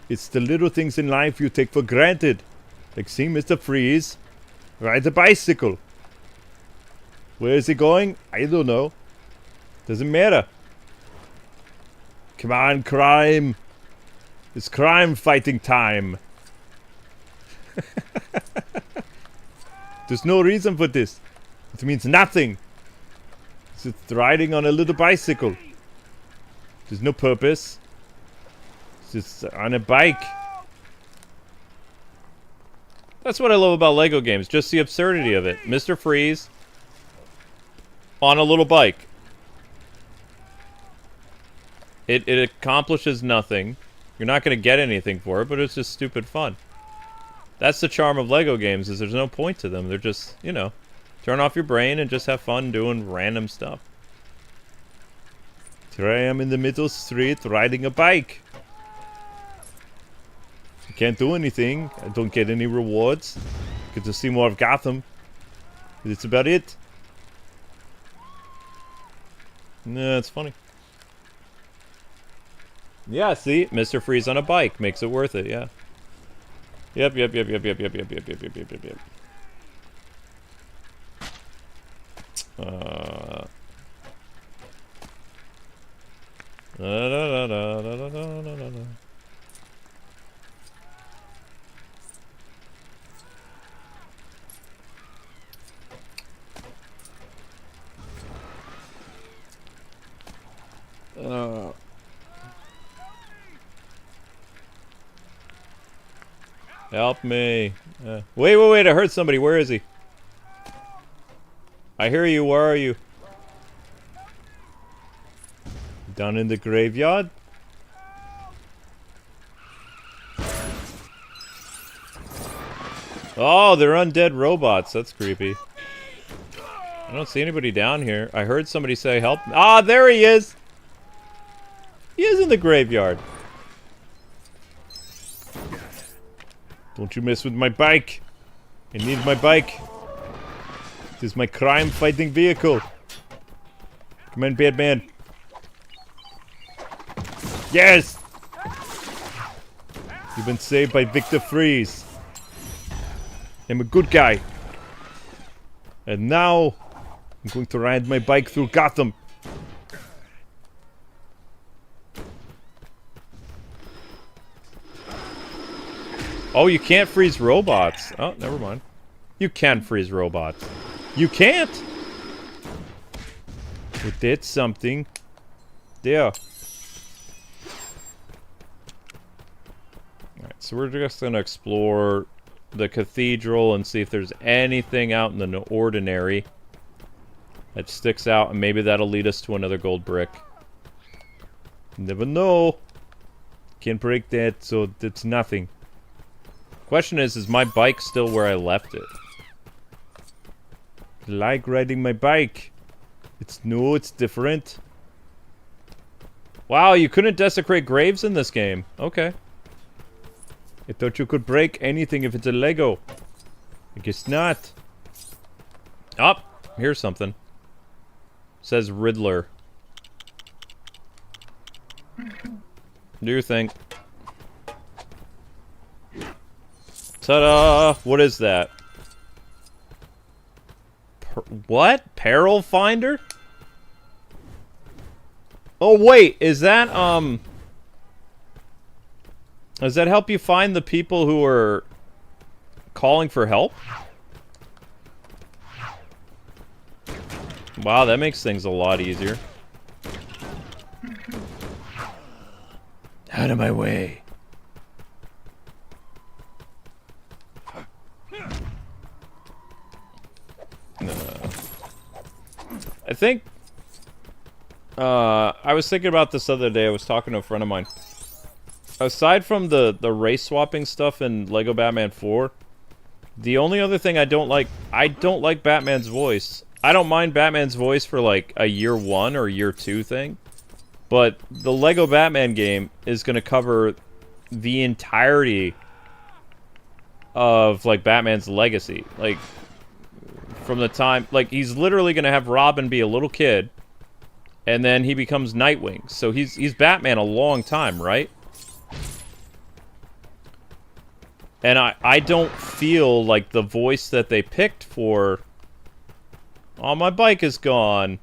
[SPEAKER 1] It's the little things in life you take for granted. Like seeing Mr. Freeze ride a bicycle. Where is he going? I don't know. Doesn't matter. Come on, crime! It's crime fighting time! There's no reason for this. It means nothing. It's just riding on a little bicycle. There's no purpose. It's just on a bike. That's what I love about Lego games. Just the absurdity of it. Mr. Freeze on a little bike. It accomplishes nothing. You're not going to get anything for it, but it's just stupid fun. That's the charm of Lego games, is there's no point to them. They're just, you know, turn off your brain and just have fun doing random stuff. Here I am in the middle street riding a bike. I can't do anything. I don't get any rewards. Get to see more of Gotham. That's about it. Nah, it's funny. Yeah, see? Mr. Freeze on a bike makes it worth it, yeah. Yep. Help me. Wait, I heard somebody. Where is he? I hear you. Where are you? Down in the graveyard? Oh, they're undead robots. That's creepy. I don't see anybody down here. I heard somebody say help. Ah, there he is! He is in the graveyard. Don't you mess with my bike. I need my bike. This is my crime-fighting vehicle. Come on, Batman. Yes! You've been saved by Victor Freeze. I'm a good guy. And now, I'm going to ride my bike through Gotham. Oh, you can't freeze robots. Oh, never mind. You can freeze robots. You can't! But that's something. There. Alright, so we're just gonna explore the cathedral and see if there's anything out in the ordinary that sticks out, and maybe that'll lead us to another gold brick. Never know. Can't break that, so that's nothing. Question is my bike still where I left it? I like riding my bike. It's new, it's different. Wow, you couldn't desecrate graves in this game. Okay. I thought you could break anything if it's a Lego. I guess not. Oh, here's something. Says Riddler. Do your thing. Ta-da! What is that? What? Peril Finder? Oh wait, is that does that help you find the people who are calling for help? Wow, that makes things a lot easier.
[SPEAKER 5] Out of my way.
[SPEAKER 1] I think I was thinking about this other day. I was talking to a friend of mine. Aside from the race swapping stuff in Lego Batman 4, the only other thing I don't like Batman's voice. I don't mind Batman's voice for like a year 1 or year 2 thing, but the Lego Batman game is going to cover the entirety of like Batman's legacy. Like from the time, like he's literally going to have Robin be a little kid, and then he becomes Nightwing. So he's Batman a long time, right? And I don't feel like the voice that they picked for... Oh, my bike is gone.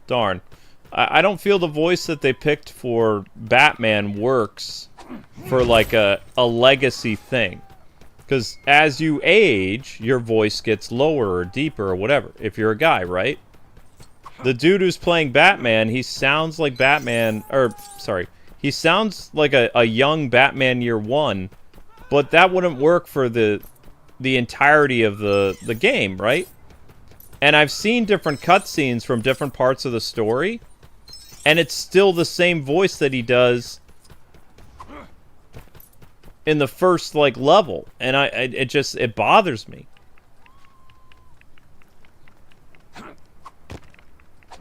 [SPEAKER 1] Darn. I don't feel the voice that they picked for Batman works for, like, a legacy thing. Because as you age, your voice gets lower or deeper or whatever. If you're a guy, right? The dude who's playing Batman, he sounds like Batman... Or, sorry. He sounds like a young Batman year 1... But that wouldn't work for the entirety of the game, right? And I've seen different cutscenes from different parts of the story, and it's still the same voice that he does in the first, like, level. And it bothers me.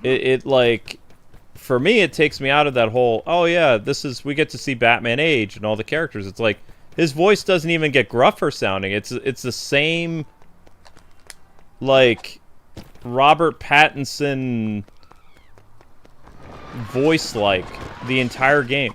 [SPEAKER 1] It like, for me, it takes me out of that whole, oh yeah, we get to see Batman age and all the characters. It's like, his voice doesn't even get gruffer sounding. It's the same, like, Robert Pattinson voice, like, the entire game.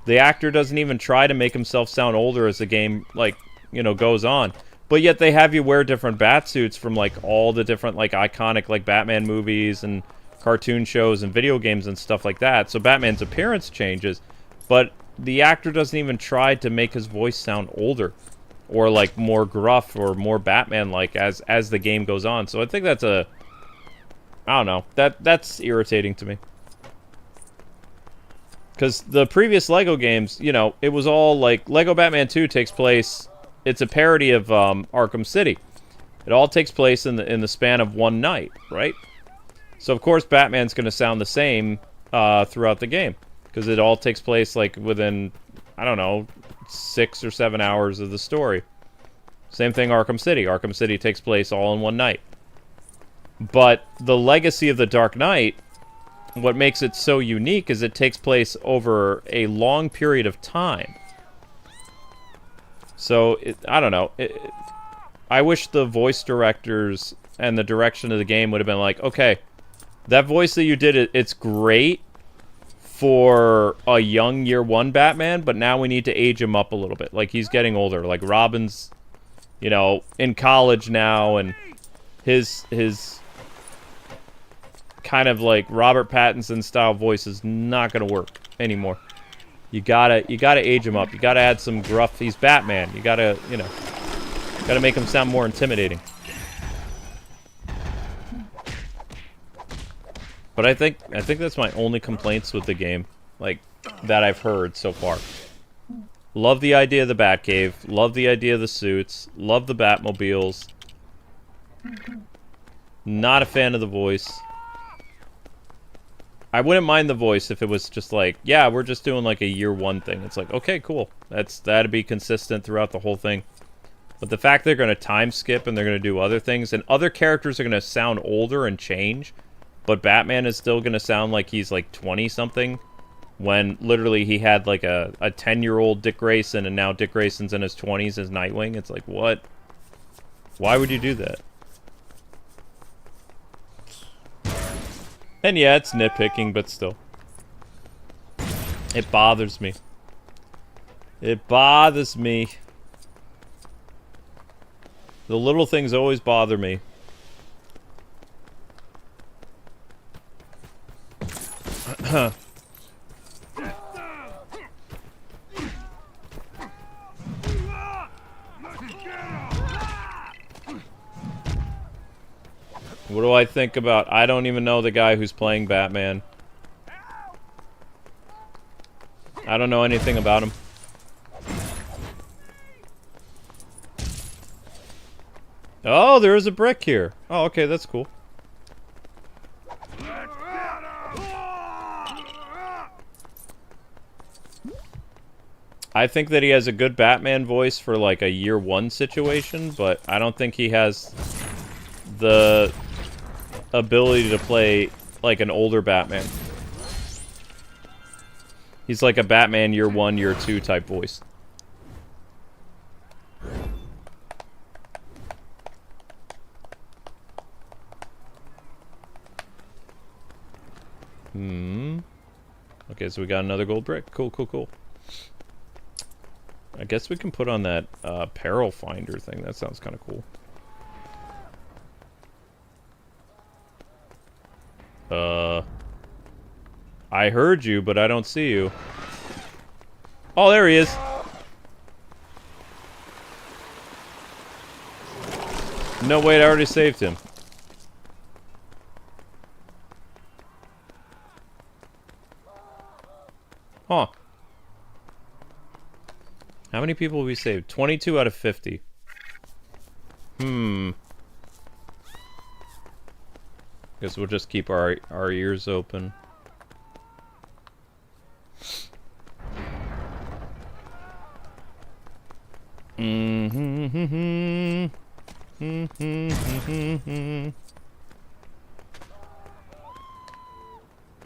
[SPEAKER 1] The actor doesn't even try to make himself sound older as the game, like, you know, goes on. But yet they have you wear different bat suits from, like, all the different, like, iconic, like, Batman movies and cartoon shows and video games and stuff like that. So Batman's appearance changes, but the actor doesn't even try to make his voice sound older or like more gruff or more Batman-like as the game goes on. So I think that's I don't know. That's irritating to me. Because the previous Lego games, you know, it was all like Lego Batman 2 takes place. It's a parody of Arkham City. It all takes place in the span of one night, right? So of course Batman's going to sound the same throughout the game. Because it all takes place, like, within, I don't know, 6 or 7 hours of the story. Same thing Arkham City. Arkham City takes place all in one night. But the legacy of The Dark Knight, what makes it so unique is it takes place over a long period of time. So, I don't know. I wish the voice directors and the direction of the game would have been like, okay, that voice that you did, it's great for a young year one Batman, but now we need to age him up a little bit. Like, he's getting older. Like, Robin's, you know, in college now, and his kind of like Robert Pattinson style voice is not gonna work anymore. You gotta age him up. You gotta add some gruff. He's Batman. You gotta, you know, gotta make him sound more intimidating. But I think that's my only complaints with the game, like, that I've heard so far. Love the idea of the Batcave. Love the idea of the suits. Love the Batmobiles. Not a fan of the voice. I wouldn't mind the voice if it was just like, yeah, we're just doing like a year one thing. It's like, okay, cool. That'd be consistent throughout the whole thing. But the fact they're going to time skip and they're going to do other things, and other characters are going to sound older and change, but Batman is still going to sound like he's like 20-something, when literally he had like a 10-year-old Dick Grayson, and now Dick Grayson's in his 20s as Nightwing. It's like, what? Why would you do that? And yeah, it's nitpicking, but still. It bothers me. It bothers me. The little things always bother me. What do I think about... I don't even know the guy who's playing Batman. I don't know anything about him. Oh, there is a brick here. Oh, okay, that's cool. I think that he has a good Batman voice for like a year one situation, but I don't think he has the ability to play like an older Batman. He's like a Batman year one, year two type voice. Okay, so we got another gold brick. Cool, cool, cool. I guess we can put on that peril finder thing. That sounds kind of cool. I heard you, but I don't see you. Oh, there he is. No, wait, I already saved him. Huh. How many people have we saved? 22 out of 50. Guess we'll just keep our ears open.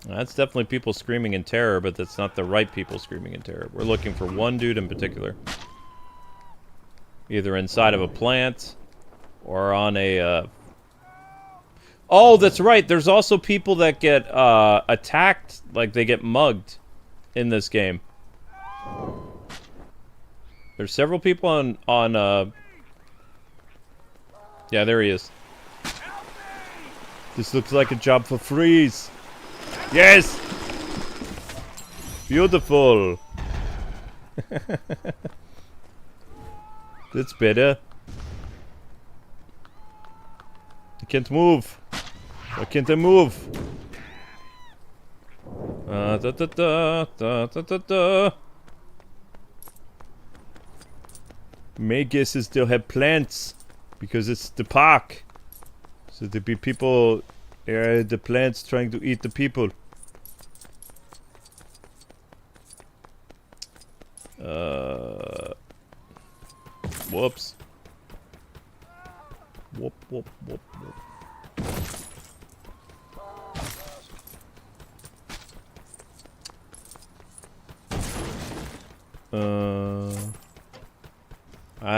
[SPEAKER 1] That's definitely people screaming in terror, but that's not the right people screaming in terror. We're looking for one dude in particular. Either inside of a plant, or on a, Oh, that's right! There's also people that get, attacked, like they get mugged in this game. There's several people on, Yeah, there he is. This looks like a job for Freeze! Yes! Beautiful! That's better. I can't move. Why can't I move? Da da da da da da da. My guess is they'll have plants because it's the park. So there'll be people, the plants trying to eat the people. Whoops. Whoop, whoop, whoop, whoop. I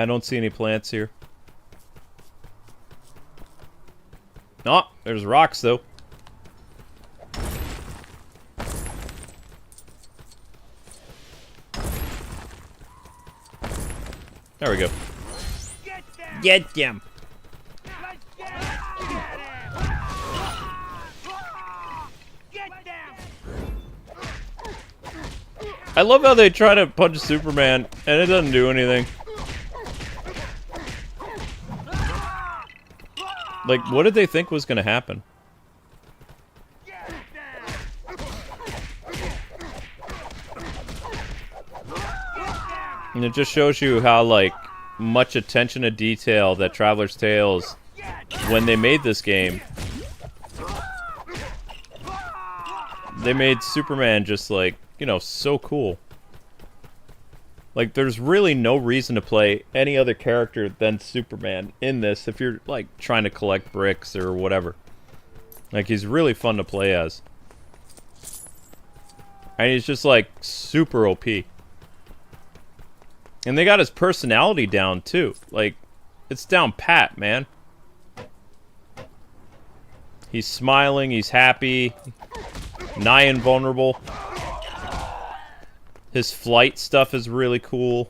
[SPEAKER 1] don't see any plants here. Oh, there's rocks though. There we go. Get them. I love how they try to punch Superman and it doesn't do anything. Like, what did they think was going to happen? And it just shows you how, like, much attention to detail that Traveler's Tales, when they made this game, they made Superman just, like, you know, so cool. Like, there's really no reason to play any other character than Superman in this if you're, like, trying to collect bricks or whatever. Like, he's really fun to play as. And he's just, like, super OP. And they got his personality down, too. Like, it's down pat, man. He's smiling, he's happy, nigh invulnerable. His flight stuff is really cool.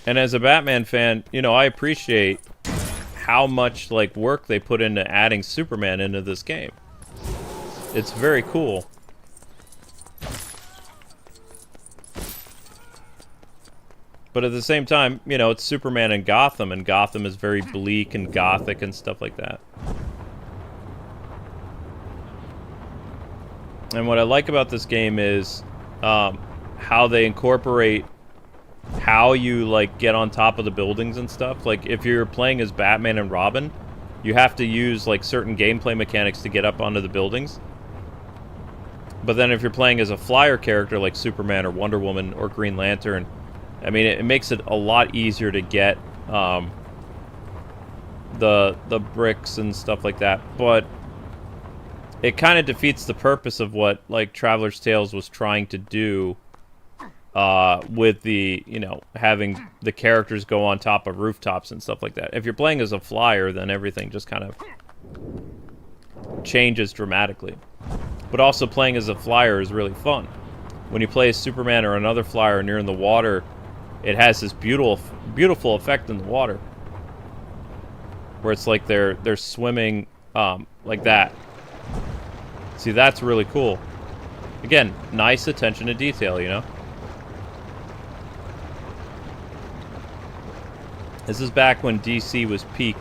[SPEAKER 1] And as a Batman fan, you know, I appreciate how much, like, work they put into adding Superman into this game. It's very cool. But at the same time, you know, it's Superman in Gotham, and Gotham is very bleak and gothic and stuff like that. And what I like about this game is how they incorporate how you, like, get on top of the buildings and stuff. Like, if you're playing as Batman and Robin, you have to use, like, certain gameplay mechanics to get up onto the buildings. But then if you're playing as a flyer character like Superman or Wonder Woman or Green Lantern, I mean, it makes it a lot easier to get the bricks and stuff like that. But it kind of defeats the purpose of what, like, Traveler's Tales was trying to do with the, you know, having the characters go on top of rooftops and stuff like that. If you're playing as a flyer, then everything just kind of changes dramatically. But also playing as a flyer is really fun. When you play as Superman or another flyer and you're in the water, it has this beautiful effect in the water. Where it's like they're swimming like that. See, that's really cool. Again, nice attention to detail, you know? This is back when DC was peak.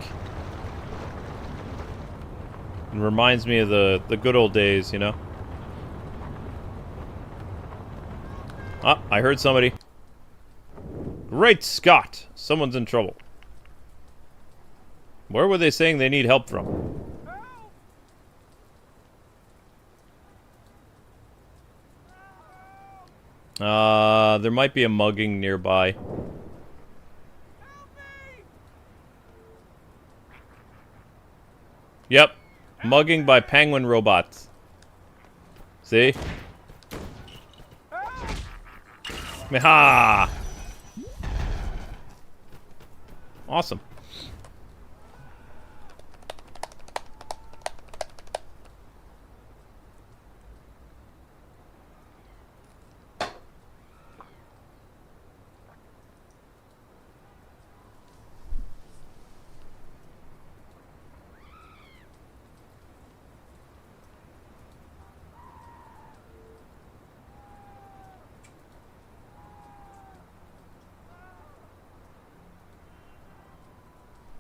[SPEAKER 1] It reminds me of the good old days, you know? Ah, I heard somebody. Great Scott! Someone's in trouble. Where were they saying they need help from? There might be a mugging nearby. Yep. Mugging by penguin robots. See? Meha! Awesome.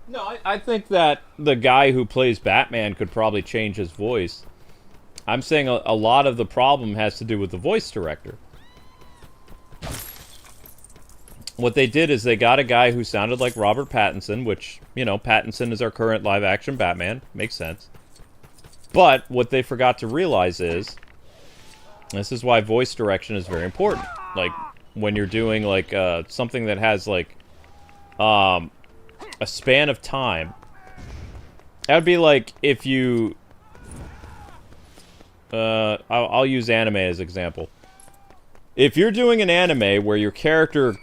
[SPEAKER 1] No, I think that the guy who plays Batman could probably change his voice. I'm saying a lot of the problem has to do with the voice director. What they did is they got a guy who sounded like Robert Pattinson, which, you know, Pattinson is our current live-action Batman. Makes sense. But what they forgot to realize is, this is why voice direction is very important. Like, when you're doing, like, something that has, like, a span of time. That would be like if you... I'll use anime as example. If you're doing an anime where your character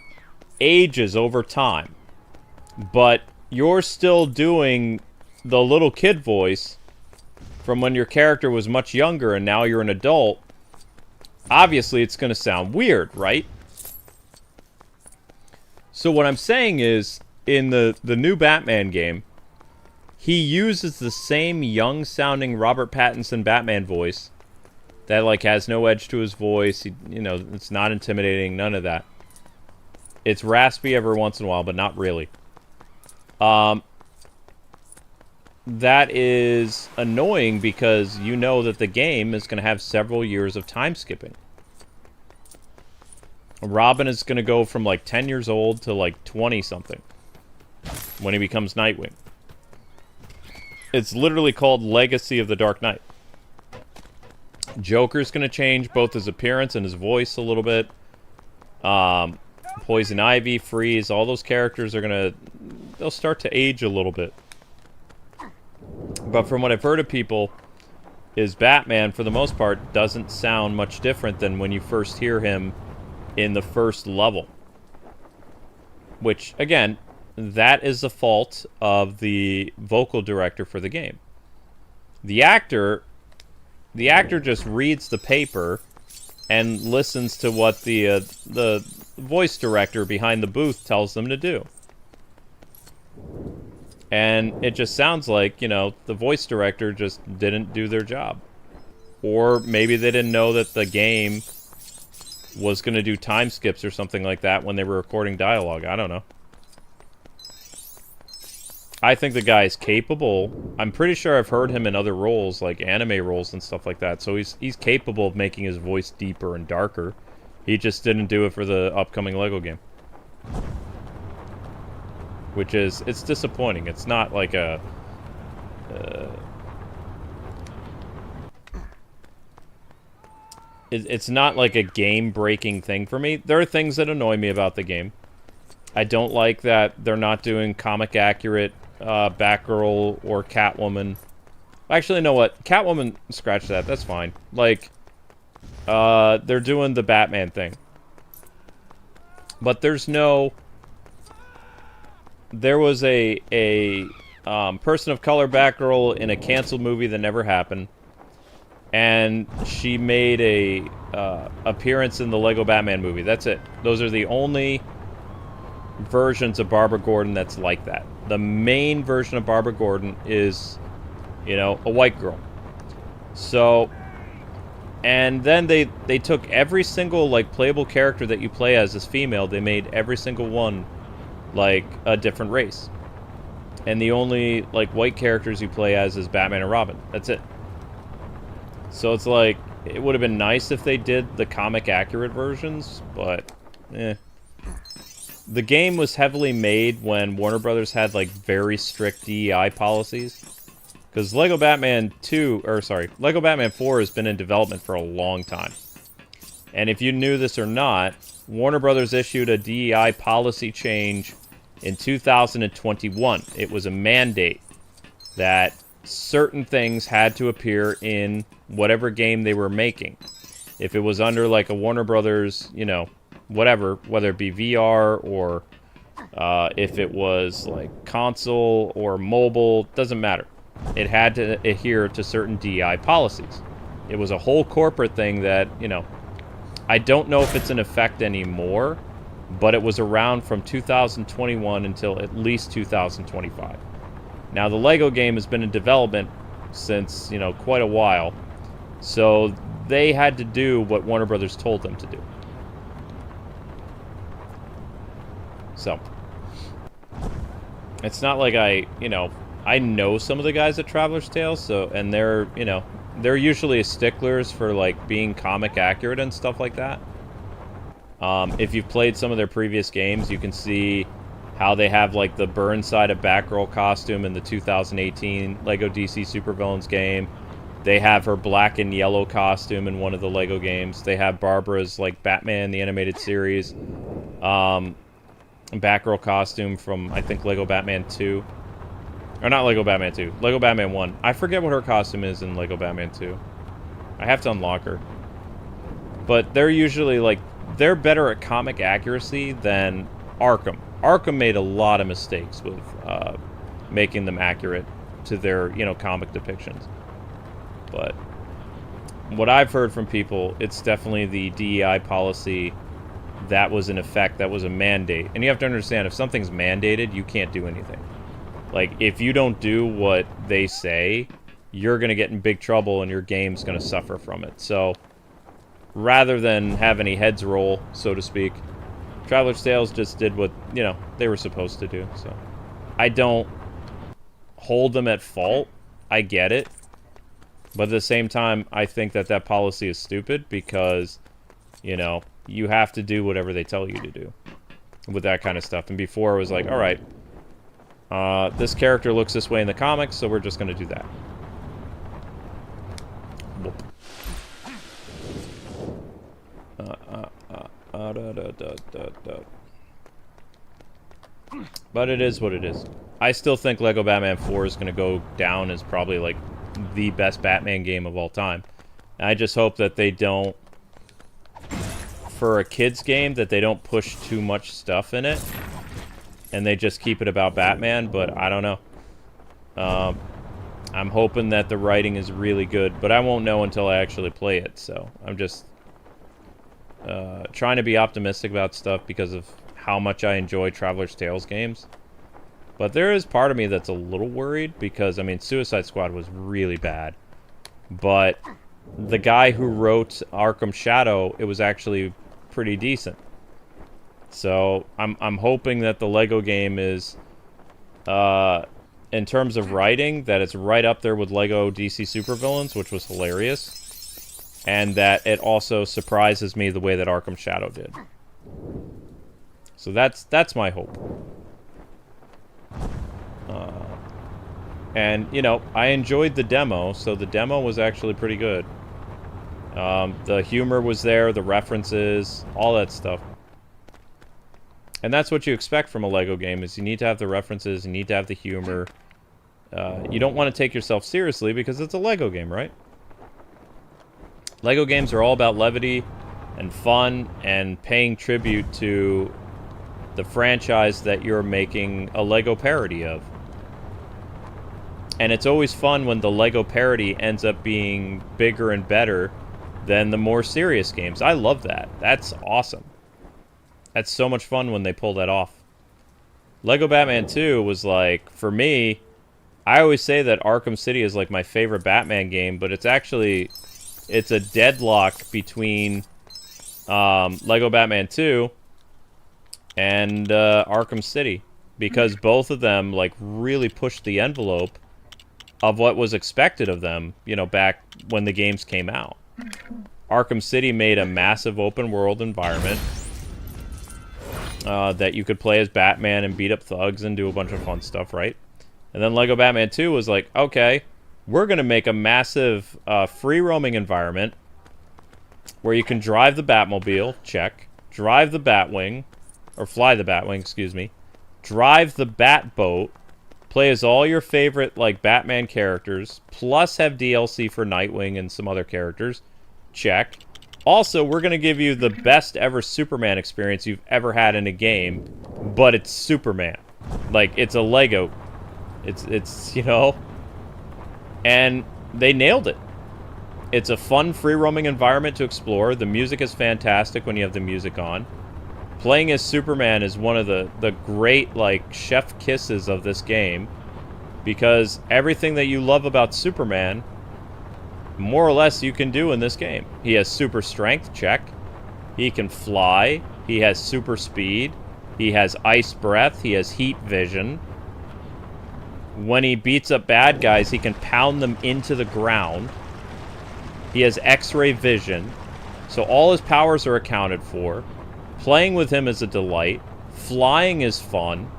[SPEAKER 1] ages over time, but you're still doing the little kid voice from when your character was much younger and now you're an adult, obviously it's going to sound weird, right? So what I'm saying is, in the new Batman game, he uses the same young-sounding Robert Pattinson Batman voice that, like, has no edge to his voice. He, you know, it's not intimidating, none of that. It's raspy every once in a while, but not really. That is annoying because you know that the game is going to have several years of time skipping. Robin is going to go from like 10 years old to like 20-something when he becomes Nightwing. It's literally called Legacy of the Dark Knight. Joker's going to change both his appearance and his voice a little bit. Poison Ivy, Freeze, all those characters are going to... they'll start to age a little bit. But from what I've heard of people, is Batman, for the most part, doesn't sound much different than when you first hear him in the first level. Which, again, that is the fault of the vocal director for the game. The actor just reads the paper and listens to what the voice director behind the booth tells them to do. And it just sounds like, you know, the voice director just didn't do their job. Or maybe they didn't know that the game was going to do time skips or something like that when they were recording dialogue. I don't know. I think the guy is capable. I'm pretty sure I've heard him in other roles, like anime roles and stuff like that. So he's capable of making his voice deeper and darker. He just didn't do it for the upcoming Lego game. Which is, it's disappointing. It's not like a... it's not like a game-breaking thing for me. There are things that annoy me about the game. I don't like that they're not doing comic-accurate Batgirl or Catwoman. Actually, you know what? Catwoman, scratch that. That's fine. Like, they're doing the Batman thing. But there's no... There was a person of color Batgirl in a canceled movie that never happened. And she made a appearance in the Lego Batman movie. That's it. Those are the only versions of Barbara Gordon that's like that. The main version of Barbara Gordon is, you know, a white girl. So, and then they took every single, like, playable character that you play as female. They made every single one, like, a different race. And the only, like, white characters you play as is Batman and Robin. That's it. So it's like, it would have been nice if they did the comic-accurate versions, but, eh. The game was heavily made when Warner Brothers had, like, very strict DEI policies. Because Lego Batman 4 has been in development for a long time. And if you knew this or not, Warner Brothers issued a DEI policy change in 2021. It was a mandate that certain things had to appear in whatever game they were making. If it was under, like, a Warner Brothers, you know, whatever, whether it be VR or if it was, like, console or mobile, doesn't matter. It had to adhere to certain DEI policies. It was a whole corporate thing that, you know, I don't know if it's in effect anymore, but it was around from 2021 until at least 2025. Now, the Lego game has been in development since, you know, quite a while, so they had to do what Warner Brothers told them to do. So, it's not like I know some of the guys at Traveler's Tales, so, and they're, you know, they're usually sticklers for, like, being comic accurate and stuff like that. If you've played some of their previous games, you can see how they have, like, the Burnside of Batgirl costume in the 2018 Lego DC Supervillains game. They have her black and yellow costume in one of the Lego games. They have Barbara's, like, Batman, the animated series. Batgirl costume from, I think, Lego Batman 2. Or not Lego Batman 2. Lego Batman 1. I forget what her costume is in Lego Batman 2. I have to unlock her. But they're usually, like, they're better at comic accuracy than Arkham. Arkham made a lot of mistakes with making them accurate to their, comic depictions. But what I've heard from people, it's definitely the DEI policy that was in effect, that was a mandate. And you have to understand, if something's mandated, you can't do anything. Like, if you don't do what they say, you're going to get in big trouble and your game's going to suffer from it. So, rather than have any heads roll, so to speak, Traveler's Tales just did what, they were supposed to do. So, I don't hold them at fault. I get it. But at the same time, I think that policy is stupid because, you have to do whatever they tell you to do with that kind of stuff. And before it was like, all right, this character looks this way in the comics, so we're just going to do that. Whoop. But it is what it is. I still think Lego Batman 4 is going to go down as probably like the best Batman game of all time. And I just hope that they don't, for a kid's game, that they don't push too much stuff in it and they just keep it about Batman. But I don't know. I'm hoping that the writing is really good, but I won't know until I actually play it. So I'm just trying to be optimistic about stuff because of how much I enjoy Traveler's Tales games. But there is part of me that's a little worried because, I mean, Suicide Squad was really bad. But the guy who wrote Arkham Shadow, it was actually pretty decent. So I'm hoping that the Lego game is, in terms of writing, that it's right up there with Lego DC Supervillains, which was hilarious. And that it also surprises me the way that Arkham Shadow did. So that's my hope. And, I enjoyed the demo, so the demo was actually pretty good. The humor was there, the references, all that stuff. And that's what you expect from a Lego game, is you need to have the references, you need to have the humor. You don't want to take yourself seriously because it's a Lego game, right? Lego games are all about levity and fun and paying tribute to the franchise that you're making a Lego parody of. And it's always fun when the Lego parody ends up being bigger and better than the more serious games. I love that. That's awesome. That's so much fun when they pull that off. Lego Batman 2 was like, for me, I always say that Arkham City is like my favorite Batman game, but it's actually, it's a deadlock between Lego Batman 2 and Arkham City, because both of them like really pushed the envelope of what was expected of them, back when the games came out. Arkham City made a massive open world environment that you could play as Batman and beat up thugs and do a bunch of fun stuff, right? And then Lego Batman 2 was like, okay, we're going to make a massive free roaming environment where you can drive the Batmobile, check, drive the Batwing, or fly the Batwing, excuse me, drive the Batboat, play as all your favorite, like, Batman characters, plus have DLC for Nightwing and some other characters, check. Also, we're going to give you the best ever Superman experience you've ever had in a game, but it's Superman. Like, it's a Lego. It's and they nailed it. It's a fun, free-roaming environment to explore. The music is fantastic when you have the music on. Playing as Superman is one of the great, like, chef kisses of this game, because everything that you love about Superman, more or less, you can do in this game. He has super strength, check. He can fly. He has super speed. He has ice breath. He has heat vision. When he beats up bad guys, he can pound them into the ground. He has X-ray vision. So all his powers are accounted for. Playing with him is a delight. Flying is fun.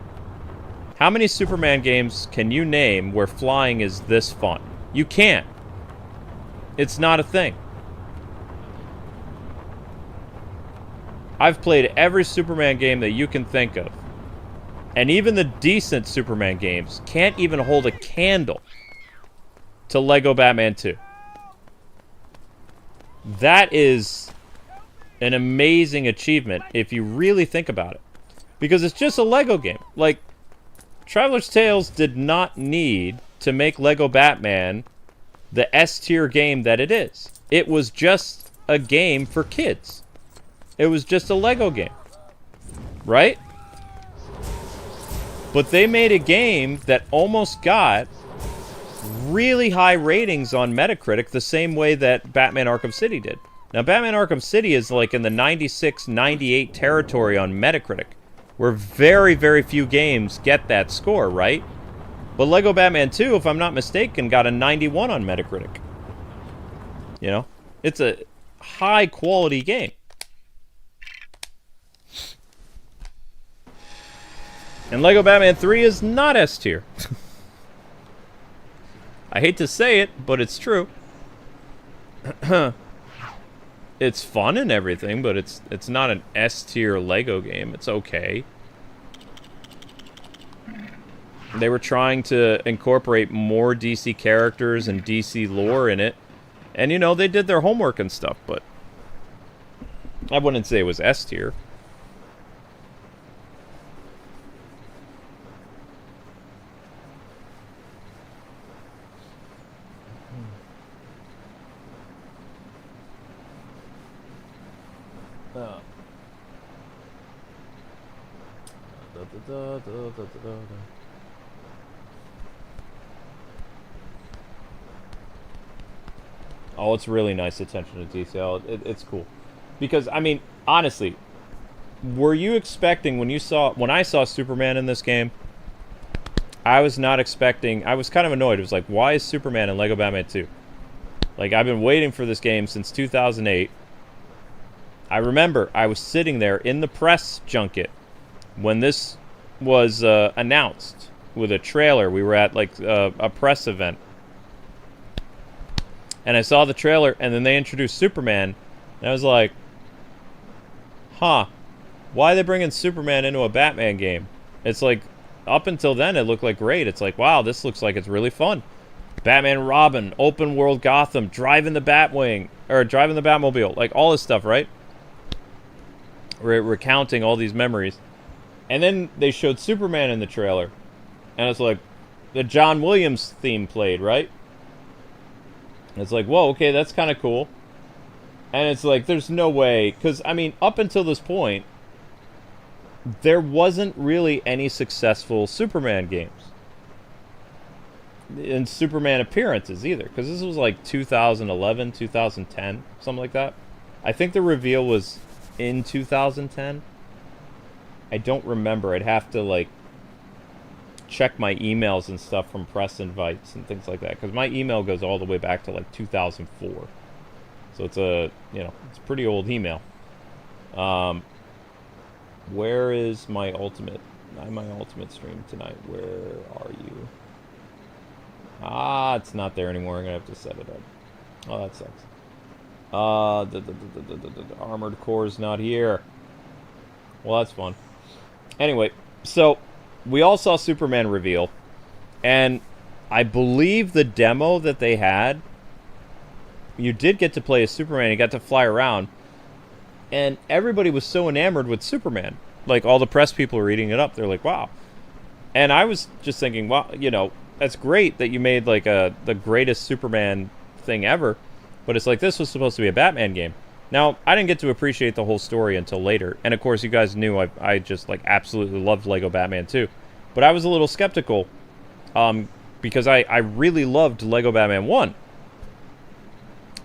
[SPEAKER 1] How many Superman games can you name where flying is this fun? You can't. It's not a thing. I've played every Superman game that you can think of. And even the decent Superman games can't even hold a candle to Lego Batman 2. That is an amazing achievement if you really think about it. Because it's just a Lego game. Like, Traveler's Tales did not need to make Lego Batman the S-tier game that it is. It was just a game for kids. It was just a Lego game. Right? But they made a game that almost got really high ratings on Metacritic the same way that Batman Arkham City did. Now, Batman Arkham City is like in the 96, 98 territory on Metacritic, where very, very few games get that score, right? But Lego Batman 2, if I'm not mistaken, got a 91 on Metacritic. You know? It's a high-quality game. And Lego Batman 3 is not S-tier. I hate to say it, but it's true. It's fun and everything, but it's not an S-tier Lego game. It's okay. They were trying to incorporate more DC characters and DC lore in it. And, you know, they did their homework and stuff, but I wouldn't say it was S-tier. Oh, it's really nice attention to detail. It's cool. Because, I mean, honestly, were you expecting when I saw Superman in this game, I was not expecting, I was kind of annoyed. It was like, why is Superman in Lego Batman 2? Like, I've been waiting for this game since 2008. I remember I was sitting there in the press junket when this was announced with a trailer. We were at, like, a press event. And I saw the trailer, and then they introduced Superman, and I was like, huh, why are they bringing Superman into a Batman game? It's like, up until then, it looked like great. It's like, wow, this looks like it's really fun. Batman and Robin, open world Gotham, driving the Batwing, or driving the Batmobile, like all this stuff, right? Recounting all these memories. And then they showed Superman in the trailer, and it's like, the John Williams theme played, right? And it's like, whoa, okay, that's kind of cool. And it's like, there's no way, because, I mean, up until this point, there wasn't really any successful Superman games. And Superman appearances either, because this was like 2011, 2010, something like that. I think the reveal was in 2010. I don't remember. I'd have to, like, check my emails and stuff from press invites and things like that, because my email goes all the way back to like 2004, so it's a, you know, it's a pretty old email. Where is my ultimate stream tonight? Where are you? It's not there anymore. I'm gonna have to set it up. Oh, that sucks. The Armored Core's not here. Well, that's fun. Anyway, so we all saw Superman reveal, and I believe the demo that they had, you did get to play as Superman. You got to fly around, and everybody was so enamored with Superman. Like, all the press people were eating it up. They're like, wow. And I was just thinking, wow, you know, that's great that you made, like, the greatest Superman thing ever, but it's like, this was supposed to be a Batman game. Now, I didn't get to appreciate the whole story until later. And, of course, you guys knew I just, like, absolutely loved Lego Batman 2. But I was a little skeptical because I really loved Lego Batman 1.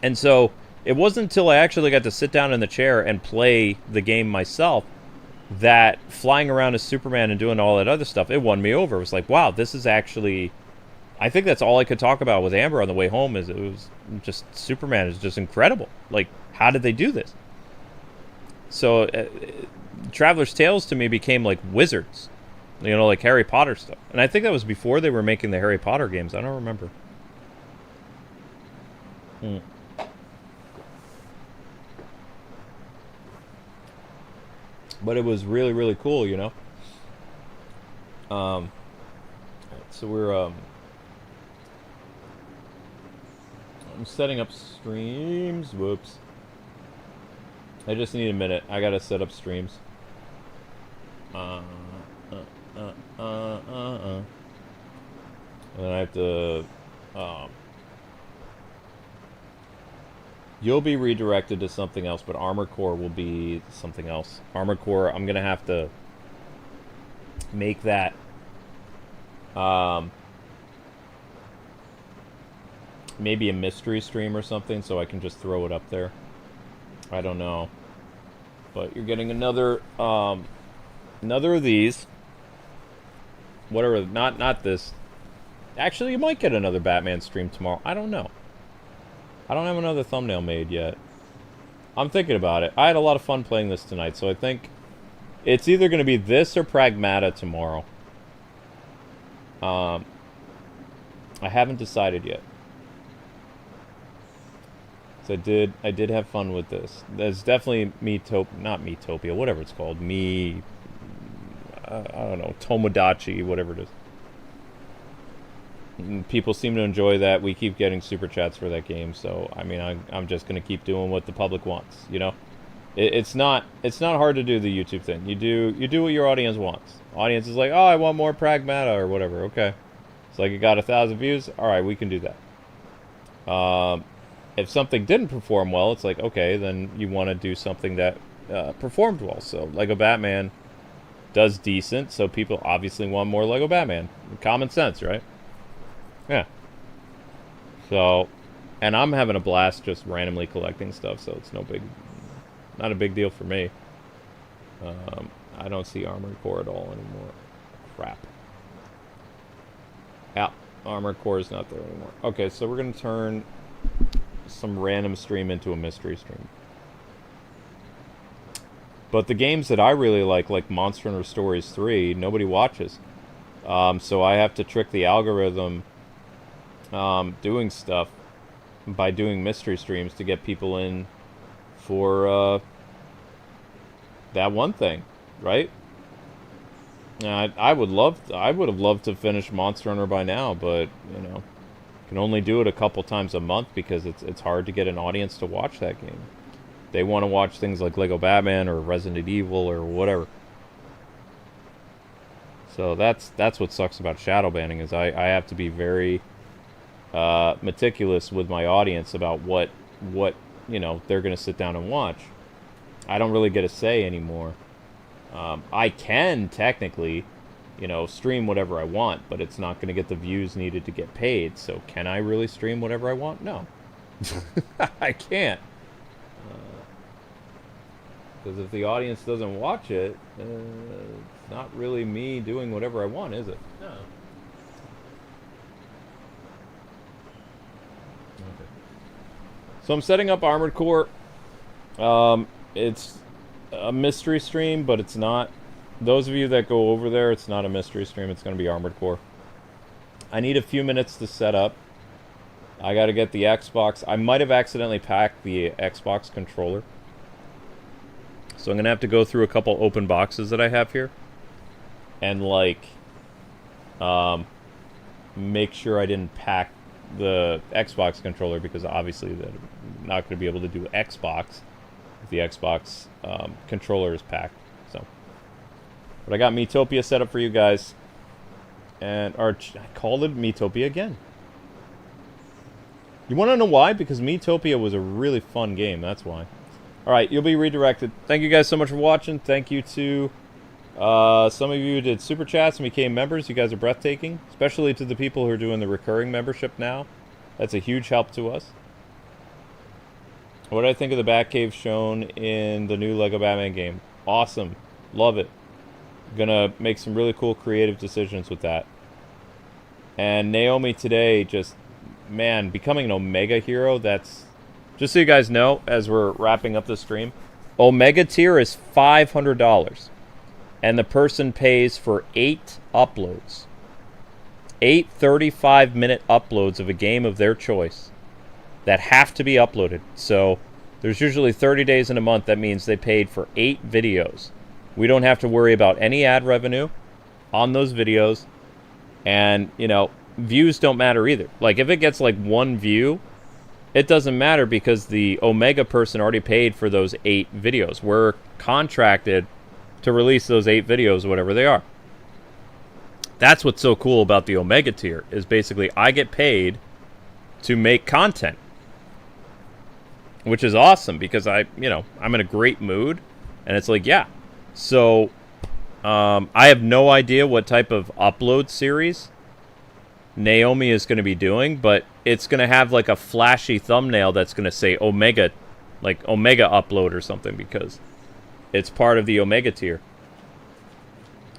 [SPEAKER 1] And so it wasn't until I actually got to sit down in the chair and play the game myself that flying around as Superman and doing all that other stuff, it won me over. It was like, wow, this is actually... I think that's all I could talk about with Amber on the way home, is it was just, Superman is just incredible. Like, how did they do this? So, Traveler's Tales to me became like Wizards. You know, like Harry Potter stuff. And I think that was before they were making the Harry Potter games. I don't remember. But it was really, really cool, you know? So we're, I'm setting up streams. Whoops. I just need a minute. I gotta set up streams. And then I have to, you'll be redirected to something else, but Armored Core will be something else. Armored Core, I'm gonna have to make that, maybe a mystery stream or something, so I can just throw it up there. I don't know. But you're getting another, another of these. Whatever, not this. Actually, you might get another Batman stream tomorrow. I don't know. I don't have another thumbnail made yet. I'm thinking about it. I had a lot of fun playing this tonight, so I think it's either going to be this or Pragmata tomorrow. I haven't decided yet. So I did have fun with this. There's definitely not Metopia, whatever it's called. I don't know, Tomodachi, whatever it is. And people seem to enjoy that. We keep getting super chats for that game, so I mean, I'm just gonna keep doing what the public wants. You know, it's not hard to do the YouTube thing. You do what your audience wants. Audience is like, oh, I want more Pragmata or whatever. Okay, it's like it got 1,000 views. All right, we can do that. If something didn't perform well, it's like, okay, then you want to do something that performed well. So Lego Batman does decent, so people obviously want more Lego Batman. Common sense, right? Yeah. So, and I'm having a blast just randomly collecting stuff, so it's not a big deal for me. I don't see Armored Core at all anymore. Crap. Yeah, Armored Core is not there anymore. Okay, so we're going to turn some random stream into a mystery stream. But the games that I really like Monster Hunter Stories 3, nobody watches. So I have to trick the algorithm doing stuff by doing mystery streams to get people in for that one thing, right? I would have loved to finish Monster Hunter by now, but you know, can only do it a couple times a month because it's hard to get an audience to watch that game. They want to watch things like Lego Batman or Resident Evil or whatever. So that's what sucks about shadow banning is I have to be very meticulous with my audience about what you know they're gonna sit down and watch. I don't really get a say anymore. I can technically, you know, stream whatever I want, but it's not gonna get the views needed to get paid. So can I really stream whatever I want? No, I can't. Because if the audience doesn't watch it, it's not really me doing whatever I want, is it? No. Okay. So I'm setting up Armored Core. It's a mystery stream, but it's not. Those of you that go over there, it's not a mystery stream. It's going to be Armored Core. I need a few minutes to set up. I got to get the Xbox. I might have accidentally packed the Xbox controller. So I'm going to have to go through a couple open boxes that I have here. And, like, make sure I didn't pack the Xbox controller because obviously they're not going to be able to do Xbox if the Xbox controller is packed. So, but I got Metopia set up for you guys. And, I called it Metopia again. You want to know why? Because Metopia was a really fun game, that's why. Alright, you'll be redirected. Thank you guys so much for watching. Thank you to some of you who did super chats and became members. You guys are breathtaking. Especially to the people who are doing the recurring membership now. That's a huge help to us. What did I think of the Batcave shown in the new Lego Batman game? Awesome. Love it. Gonna make some really cool creative decisions with that. And Naomi today just, man, becoming an Omega hero, that's... Just so you guys know, as we're wrapping up the stream, Omega tier is $500. And the person pays for 8 uploads. 8 35-minute uploads of a game of their choice that have to be uploaded. So there's usually 30 days in a month. That means they paid for 8 videos. We don't have to worry about any ad revenue on those videos. And, you know, views don't matter either. Like, if it gets like 1 view it doesn't matter because the Omega person already paid for those 8 videos. We're contracted to release those 8 videos, whatever they are. That's what's so cool about the Omega tier, is basically I get paid to make content. Which is awesome because I'm in a great mood. And it's like, yeah. So, I have no idea what type of upload series Naomi is going to be doing, but it's going to have like a flashy thumbnail that's going to say Omega, like Omega upload or something, because it's part of the Omega tier.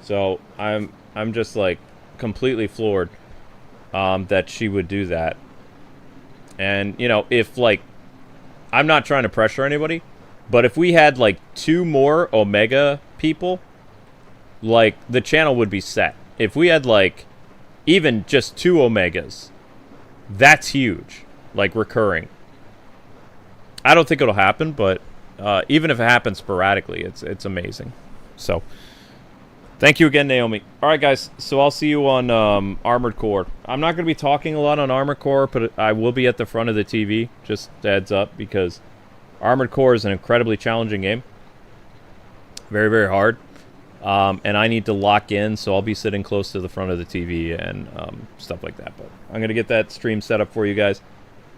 [SPEAKER 1] So I'm just like completely floored that she would do that. And if like, I'm not trying to pressure anybody, but if we had like 2 more Omega people, like the channel would be set. If we had like even just 2 Omegas, that's huge, like recurring. I don't think it'll happen, but even if it happens sporadically, it's amazing. So, thank you again, Naomi. All right, guys. So I'll see you on Armored Core. I'm not going to be talking a lot on Armored Core, but I will be at the front of the TV. Just heads up, because Armored Core is an incredibly challenging game. Very, very hard. And I need to lock in, so I'll be sitting close to the front of the TV and stuff like that. But I'm going to get that stream set up for you guys.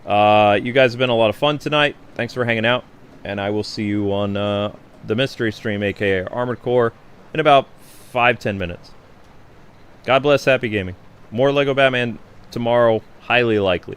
[SPEAKER 1] You guys have been a lot of fun tonight. Thanks for hanging out. And I will see you on the mystery stream, a.k.a. Armored Core, in about 5-10 minutes. God bless, happy gaming. More Lego Batman tomorrow, highly likely.